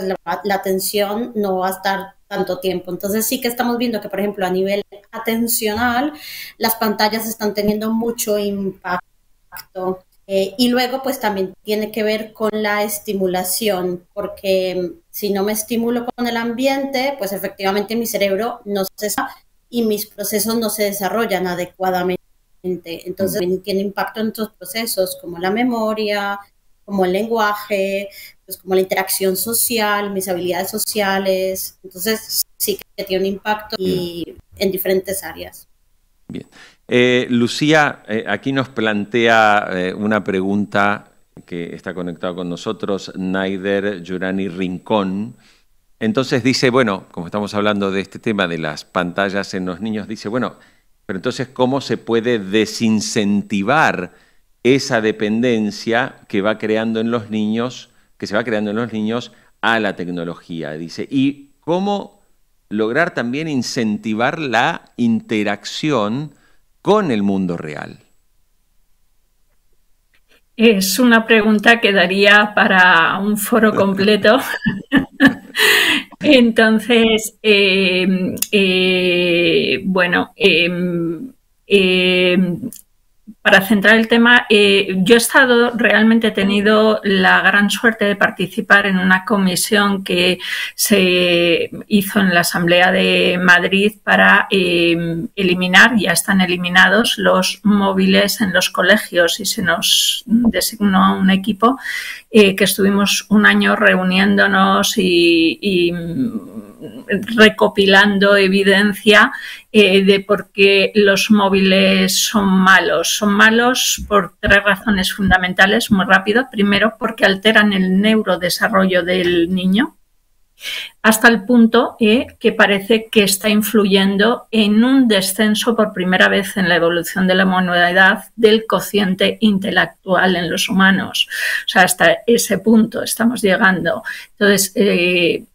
la atención no va a estar tanto tiempo. Entonces sí que estamos viendo que, por ejemplo, a nivel atencional, las pantallas están teniendo mucho impacto. Y luego, pues también tiene que ver con la estimulación, porque si no me estimulo con el ambiente, pues efectivamente mi cerebro no se está y mis procesos no se desarrollan adecuadamente. Entonces tiene impacto en otros procesos como la memoria, como el lenguaje, pues como la interacción social, mis habilidades sociales. Entonces sí que tiene un impacto y en diferentes áreas. Bien. Lucía, aquí nos plantea una pregunta que está conectada con nosotros, Naider Yurani Rincón. Entonces dice, bueno, como estamos hablando de este tema de las pantallas en los niños, dice, bueno, pero entonces, ¿cómo se puede desincentivar esa dependencia que va creando en los niños, que se va creando en los niños a la tecnología? Dice, y cómo lograr también incentivar la interacción con el mundo real. Es una pregunta que daría para un foro completo. Entonces, bueno, para centrar el tema, yo realmente he tenido la gran suerte de participar en una comisión que se hizo en la Asamblea de Madrid para eliminar, ya están eliminados, los móviles en los colegios, y se nos designó a un equipo que estuvimos un año reuniéndonos y recopilando evidencia de por qué los móviles son malos. Son malos por 3 razones fundamentales, muy rápido. Primero, porque alteran el neurodesarrollo del niño, hasta el punto que parece que está influyendo en un descenso por primera vez en la evolución de la humanidad del cociente intelectual en los humanos. O sea, hasta ese punto estamos llegando. Entonces,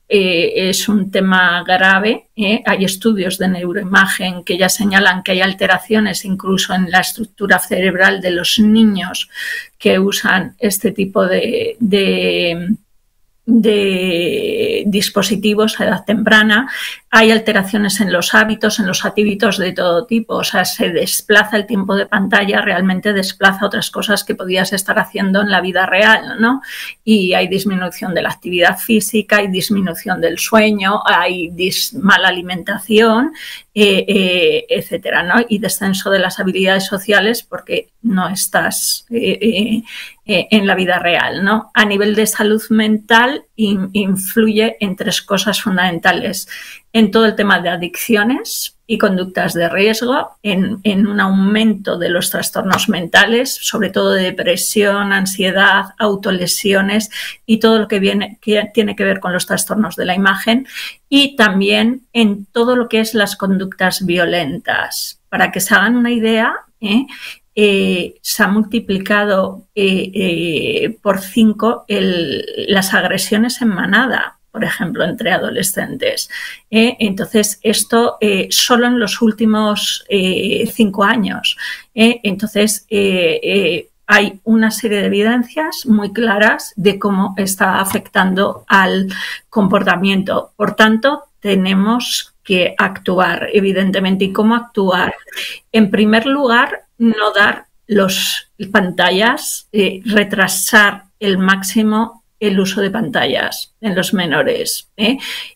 es un tema grave. Hay estudios de neuroimagen que ya señalan que hay alteraciones incluso en la estructura cerebral de los niños que usan este tipo de dispositivos a edad temprana. Hay alteraciones en los hábitos de todo tipo, o sea, se desplaza el tiempo de pantalla, realmente desplaza otras cosas que podías estar haciendo en la vida real, ¿no? Y hay disminución de la actividad física, hay disminución del sueño, hay mala alimentación, etcétera, ¿no? Y descenso de las habilidades sociales porque no estás en la vida real, ¿no? A nivel de salud mental influye en 3 cosas fundamentales: en todo el tema de adicciones y conductas de riesgo, en un aumento de los trastornos mentales, sobre todo de depresión, ansiedad, autolesiones y todo lo que tiene que ver con los trastornos de la imagen, y también en todo lo que es las conductas violentas. Para que se hagan una idea, se ha multiplicado por 5 las agresiones en manada, por ejemplo, entre adolescentes. Entonces, esto solo en los últimos 5 años. Entonces, hay una serie de evidencias muy claras de cómo está afectando al comportamiento. Por tanto, tenemos que actuar, evidentemente. ¿Y cómo actuar? En primer lugar, no dar las pantallas, retrasar el máximo el uso de pantallas en los menores.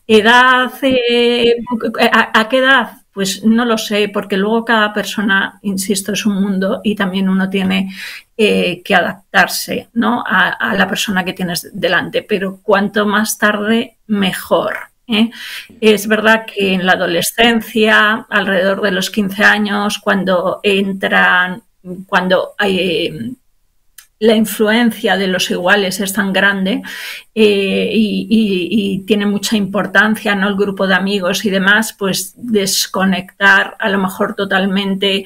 ¿Edad? ¿A qué edad? Pues no lo sé, porque luego cada persona, insisto, es un mundo y también uno tiene que adaptarse, ¿no?, a la persona que tienes delante, pero cuanto más tarde, mejor. Es verdad que en la adolescencia, alrededor de los 15 años, cuando hay la influencia de los iguales es tan grande y tiene mucha importancia, ¿no?, el grupo de amigos y demás, pues desconectar a lo mejor totalmente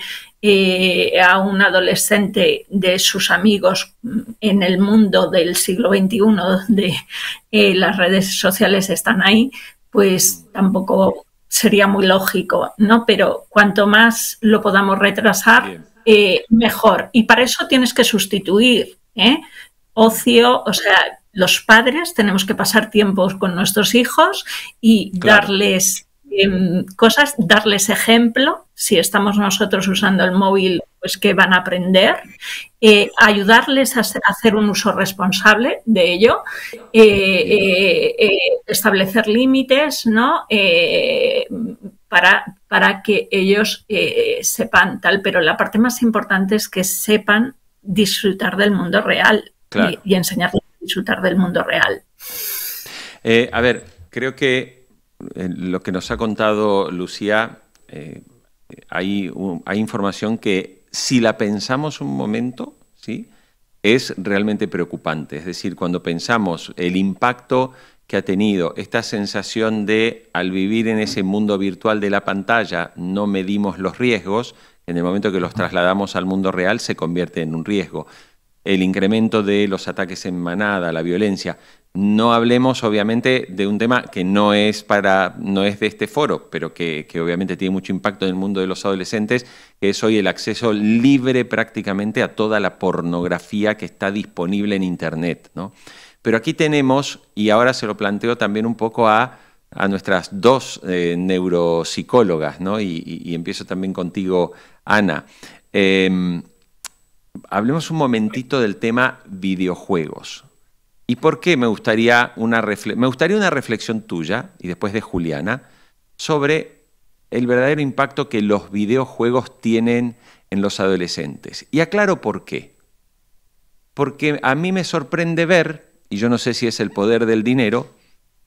a un adolescente de sus amigos en el mundo del siglo XXI, donde las redes sociales están ahí, pues tampoco sería muy lógico, ¿no? Pero cuanto más lo podamos retrasar, mejor. Y para eso tienes que sustituir ocio, o sea, los padres tenemos que pasar tiempo con nuestros hijos y darles cosas, darles ejemplo. Si estamos nosotros usando el móvil, pues que van a aprender, ayudarles a hacer un uso responsable de ello, establecer límites, ¿no?, para que ellos sepan tal, pero la parte más importante es que sepan disfrutar del mundo real. Claro. y enseñarles a disfrutar del mundo real. A ver, creo que lo que nos ha contado Lucía, hay información que, si la pensamos un momento, ¿sí?, es realmente preocupante. Es decir, cuando pensamos el impacto que ha tenido, esta sensación de al vivir en ese mundo virtual de la pantalla no medimos los riesgos, en el momento que los trasladamos al mundo real se convierte en un riesgo. El incremento de los ataques en manada, la violencia. No hablemos obviamente de un tema que no es de este foro, pero que obviamente tiene mucho impacto en el mundo de los adolescentes, que es hoy el acceso libre prácticamente a toda la pornografía que está disponible en Internet, ¿no? Pero aquí tenemos, y ahora se lo planteo también un poco a nuestras dos neuropsicólogas, ¿no? Y empiezo también contigo, Ana. Hablemos un momentito del tema videojuegos. ¿Y por qué me gustaría una reflexión tuya, y después de Juliana, sobre el verdadero impacto que los videojuegos tienen en los adolescentes? Y aclaro por qué. Porque a mí me sorprende ver, y yo no sé si es el poder del dinero,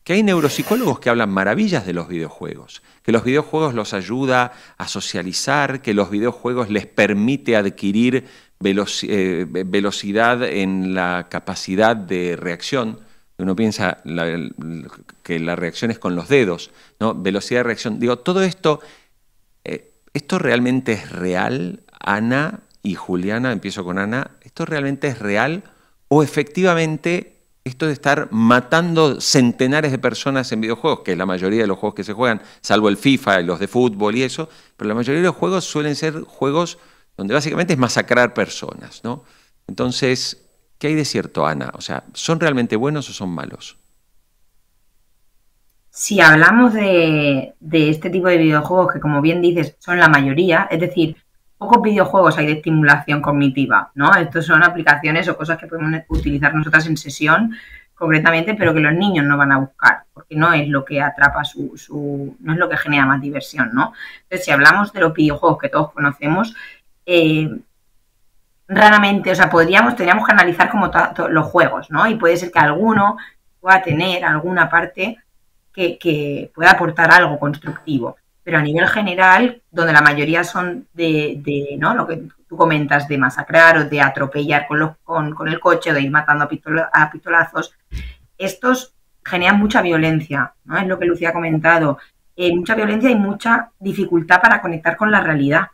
que hay neuropsicólogos que hablan maravillas de los videojuegos, que los videojuegos los ayuda a socializar, que los videojuegos les permite adquirir velocidad en la capacidad de reacción. Uno piensa que la reacción es con los dedos, ¿no? Velocidad de reacción. Digo, todo esto, ¿esto realmente es real, Ana y Juliana? Empiezo con Ana. ¿Esto realmente es real o efectivamente esto de estar matando centenares de personas en videojuegos, que es la mayoría de los juegos que se juegan, salvo el FIFA y los de fútbol y eso, pero la mayoría de los juegos suelen ser juegos donde básicamente es masacrar personas, ¿no? Entonces, ¿qué hay de cierto, Ana? O sea, ¿son realmente buenos o son malos? Si hablamos de este tipo de videojuegos, que como bien dices, son la mayoría, es decir, pocos videojuegos hay de estimulación cognitiva, ¿no? Estos son aplicaciones o cosas que podemos utilizar nosotras en sesión concretamente, pero que los niños no van a buscar, porque no es lo que atrapa no es lo que genera más diversión, ¿no? Entonces, si hablamos de los videojuegos que todos conocemos, raramente, o sea, tendríamos que analizar como los juegos, ¿no? Y puede ser que alguno pueda tener alguna parte que pueda aportar algo constructivo. Pero a nivel general, donde la mayoría son ¿no? Lo que tú comentas, de masacrar o de atropellar con el coche o de ir matando a pistolazos, estos generan mucha violencia, ¿no? Es lo que Lucía ha comentado. Mucha violencia y mucha dificultad para conectar con la realidad.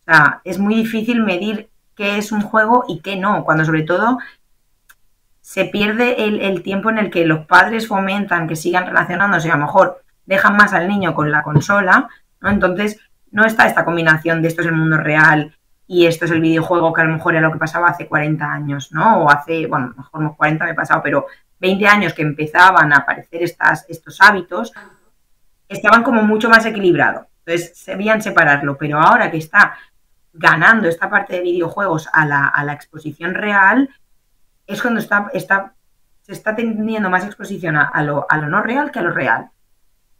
O sea, es muy difícil medir qué es un juego y qué no, cuando sobre todo se pierde el tiempo en el que los padres fomentan que sigan relacionándose, a lo mejor dejan más al niño con la consola, ¿no? Entonces no está esta combinación de esto es el mundo real y esto es el videojuego, que a lo mejor era lo que pasaba hace 40 años, ¿no? O hace, bueno, a lo mejor 40 me he pasado, pero 20 años que empezaban a aparecer estos hábitos, estaban como mucho más equilibrados. Entonces sabían separarlo, pero ahora que está ganando esta parte de videojuegos a la exposición real, es cuando se está teniendo más exposición a lo no real que a lo real.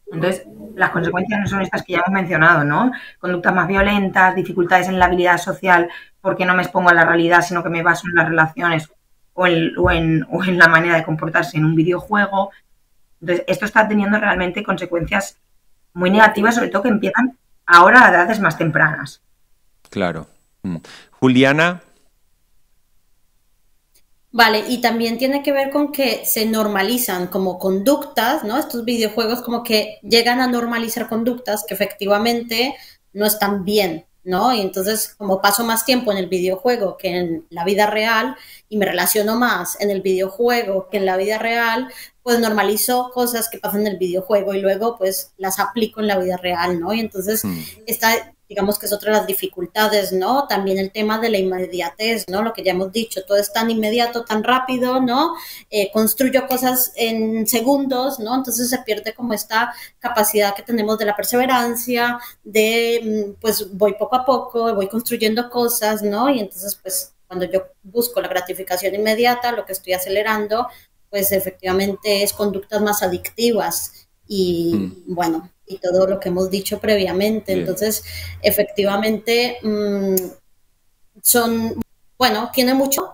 Entonces, las consecuencias no son estas que ya hemos mencionado, ¿no? Conductas más violentas, dificultades en la habilidad social, porque no me expongo a la realidad, sino que me baso en las relaciones o en la manera de comportarse en un videojuego. Entonces, esto está teniendo realmente consecuencias muy negativas, sobre todo que empiezan ahora a edades más tempranas. Claro. Juliana. Vale, y también tiene que ver con que se normalizan como conductas, ¿no? Estos videojuegos como que llegan a normalizar conductas que efectivamente no están bien, ¿no? Y entonces, como paso más tiempo en el videojuego que en la vida real y me relaciono más en el videojuego que en la vida real, pues normalizo cosas que pasan en el videojuego y luego pues las aplico en la vida real, ¿no? Y entonces digamos que es otra de las dificultades, ¿no? También el tema de la inmediatez, ¿no? Lo que ya hemos dicho, todo es tan inmediato, tan rápido, ¿no? Construyo cosas en segundos, ¿no? Entonces se pierde como esta capacidad que tenemos de la perseverancia, de, pues, voy poco a poco, voy construyendo cosas, ¿no? Y entonces, pues, cuando yo busco la gratificación inmediata, lo que estoy acelerando, pues, efectivamente es conductas más adictivas y, bueno, y todo lo que hemos dicho previamente. Bien. Entonces, efectivamente, tiene mucho,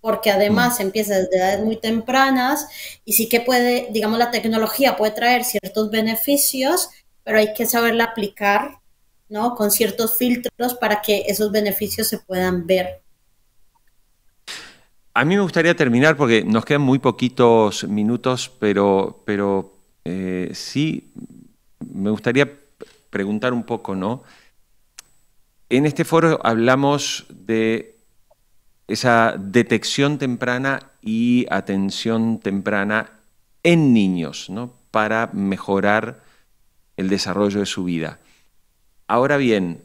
porque además empieza desde edades muy tempranas y sí que puede, digamos, la tecnología puede traer ciertos beneficios, pero hay que saberla aplicar, ¿no? Con ciertos filtros para que esos beneficios se puedan ver. A mí me gustaría terminar porque nos quedan muy poquitos minutos, pero sí me gustaría preguntar un poco, ¿no? En este foro hablamos de esa detección temprana y atención temprana en niños, ¿no? Para mejorar el desarrollo de su vida. Ahora bien,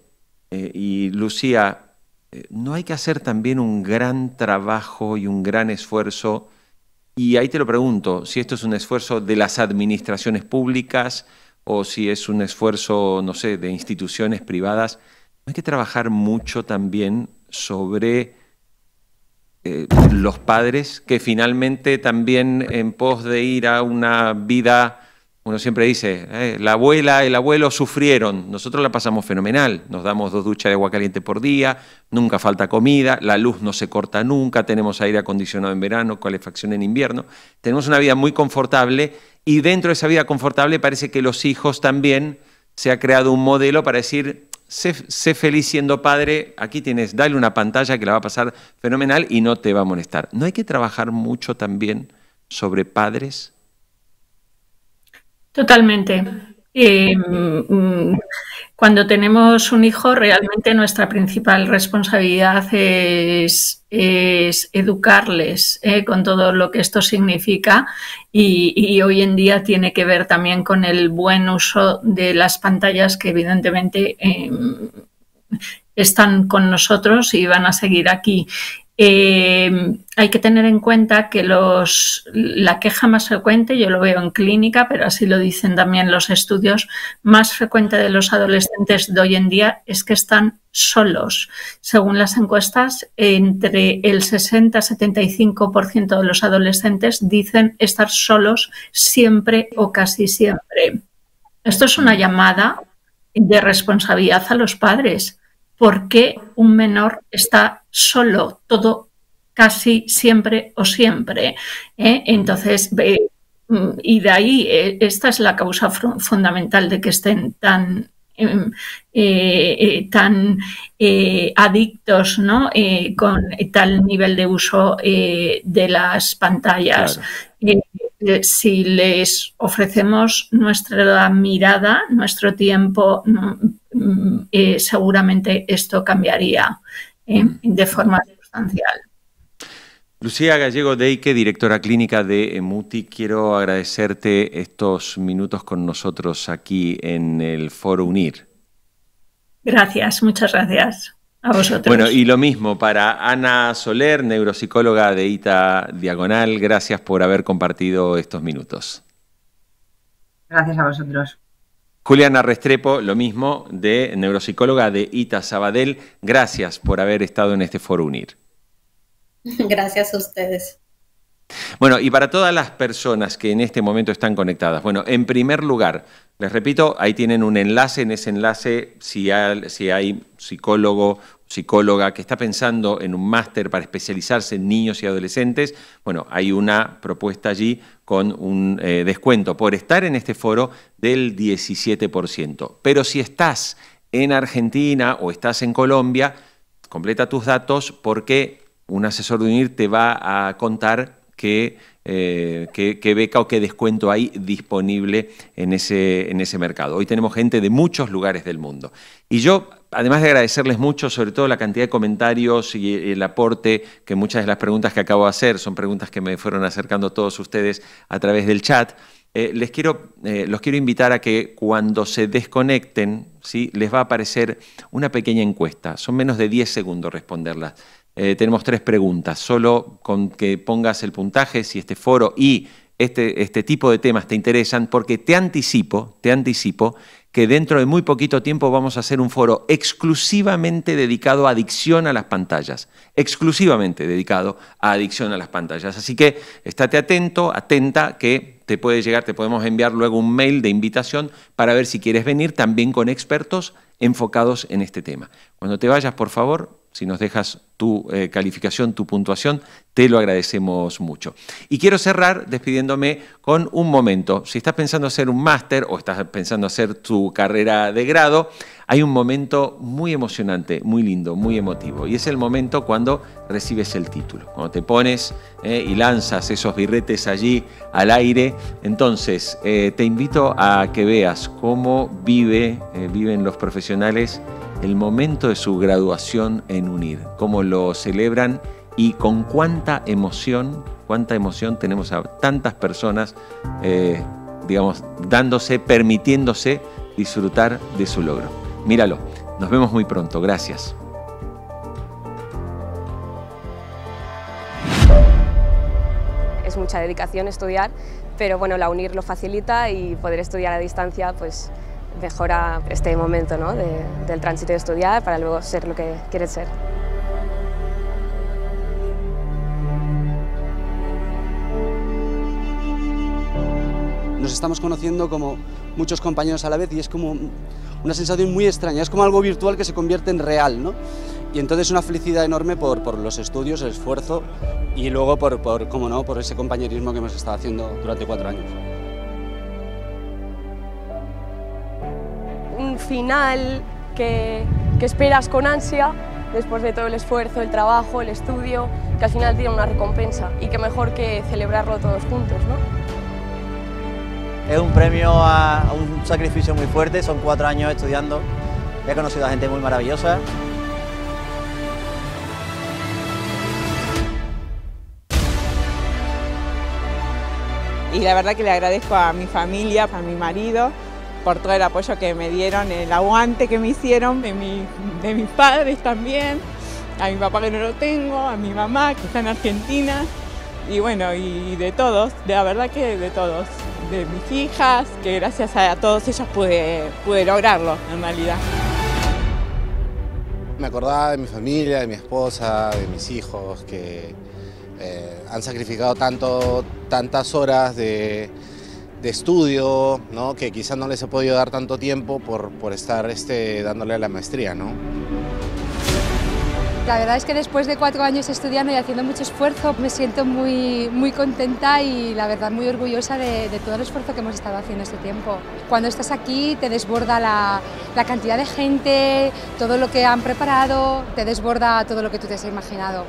y Lucía, ¿no hay que hacer también un gran trabajo y un gran esfuerzo? Y ahí te lo pregunto, si esto es un esfuerzo de las administraciones públicas o si es un esfuerzo, no sé, de instituciones privadas, ¿no hay que trabajar mucho también sobre los padres que finalmente también en pos de ir a una vida, uno siempre dice, la abuela, el abuelo sufrieron, nosotros la pasamos fenomenal, nos damos 2 duchas de agua caliente por día, nunca falta comida, la luz no se corta nunca, tenemos aire acondicionado en verano, calefacción en invierno, tenemos una vida muy confortable y dentro de esa vida confortable parece que los hijos también se ha creado un modelo para decir, sé feliz siendo padre, aquí tienes, dale una pantalla que la va a pasar fenomenal y no te va a molestar. ¿No hay que trabajar mucho también sobre padres? Totalmente. Cuando tenemos un hijo, realmente nuestra principal responsabilidad es educarles con todo lo que esto significa y hoy en día tiene que ver también con el buen uso de las pantallas que evidentemente están con nosotros y van a seguir aquí. Hay que tener en cuenta que la queja más frecuente, yo lo veo en clínica, pero así lo dicen también los estudios, más frecuente de los adolescentes de hoy en día es que están solos. Según las encuestas, entre el 60 y 75% de los adolescentes dicen estar solos siempre o casi siempre. Esto es una llamada de responsabilidad a los padres. ¿Por qué un menor está solo todo casi siempre o siempre? Entonces, y de ahí, esta es la causa fundamental de que estén tan adictos, ¿no? Con tal nivel de uso de las pantallas. Claro. Si les ofrecemos nuestra mirada, nuestro tiempo, seguramente esto cambiaría de forma sustancial. Lucía Gallego-Deike, directora clínica de Muti, quiero agradecerte estos minutos con nosotros aquí en el Foro UNIR. Gracias, muchas gracias. A vosotros. Bueno, y lo mismo para Ana Soler, neuropsicóloga de ITA Diagonal. Gracias por haber compartido estos minutos. Gracias a vosotros. Juliana Restrepo, lo mismo, de neuropsicóloga de ITA Sabadell. Gracias por haber estado en este Foro UNIR. Gracias a ustedes. Bueno, y para todas las personas que en este momento están conectadas, bueno, en primer lugar, les repito, ahí tienen un enlace, en ese enlace, si hay psicólogo, psicóloga que está pensando en un máster para especializarse en niños y adolescentes, bueno, hay una propuesta allí con un descuento por estar en este foro del 17%. Pero si estás en Argentina o estás en Colombia, completa tus datos porque un asesor de UNIR te va a contar qué beca o qué descuento hay disponible en ese mercado. Hoy tenemos gente de muchos lugares del mundo. Y yo, además de agradecerles mucho, sobre todo la cantidad de comentarios y el aporte, que muchas de las preguntas que acabo de hacer son preguntas que me fueron acercando todos ustedes a través del chat, los quiero invitar a que cuando se desconecten, ¿sí?, les va a aparecer una pequeña encuesta. Son menos de 10 segundos responderlas. Tenemos 3 preguntas. Solo con que pongas el puntaje, si este foro y este tipo de temas te interesan, porque te anticipo que dentro de muy poquito tiempo vamos a hacer un foro exclusivamente dedicado a adicción a las pantallas. Exclusivamente dedicado a adicción a las pantallas. Así que estate atento, atenta, que te puede llegar, te podemos enviar luego un mail de invitación para ver si quieres venir también con expertos enfocados en este tema. Cuando te vayas, por favor, si nos dejas tu calificación, tu puntuación, te lo agradecemos mucho. Y quiero cerrar despidiéndome con un momento. Si estás pensando hacer un máster o estás pensando hacer tu carrera de grado, hay un momento muy emocionante, muy lindo, muy emotivo. Y es el momento cuando recibes el título. Cuando te pones y lanzas esos birretes allí al aire. Entonces, te invito a que veas cómo viven los profesionales el momento de su graduación en UNIR. Cómo lo celebran y con cuánta emoción tenemos a tantas personas, digamos, permitiéndose disfrutar de su logro. Míralo, nos vemos muy pronto, gracias. Es mucha dedicación estudiar, pero bueno, la UNIR lo facilita y poder estudiar a distancia pues mejora este momento, ¿no? del tránsito de estudiar para luego ser lo que quieres ser. Nos estamos conociendo como muchos compañeros a la vez y es como una sensación muy extraña, es como algo virtual que se convierte en real, ¿no? Y entonces una felicidad enorme por los estudios, el esfuerzo y luego cómo no, por ese compañerismo que hemos estado haciendo durante 4 años. Un final que esperas con ansia después de todo el esfuerzo, el trabajo, el estudio, que al final tiene una recompensa y que mejor que celebrarlo todos juntos, ¿no? Es un premio a un sacrificio muy fuerte, son 4 años estudiando, he conocido a gente muy maravillosa. Y la verdad que le agradezco a mi familia, a mi marido, por todo el apoyo que me dieron, el aguante que me hicieron, de mis padres también, a mi papá que no lo tengo, a mi mamá que está en Argentina, y bueno, y de todos, la verdad que de todos. De mis hijas, que gracias a todos ellos pude lograrlo en realidad. Me acordaba de mi familia, de mi esposa, de mis hijos, que han sacrificado tantas horas de estudio, ¿no? Que quizás no les he podido dar tanto tiempo por estar dándole a la maestría, ¿no? La verdad es que después de 4 años estudiando y haciendo mucho esfuerzo, me siento muy contenta y la verdad muy orgullosa de todo el esfuerzo que hemos estado haciendo este tiempo. Cuando estás aquí te desborda la cantidad de gente, todo lo que han preparado, te desborda todo lo que tú te has imaginado.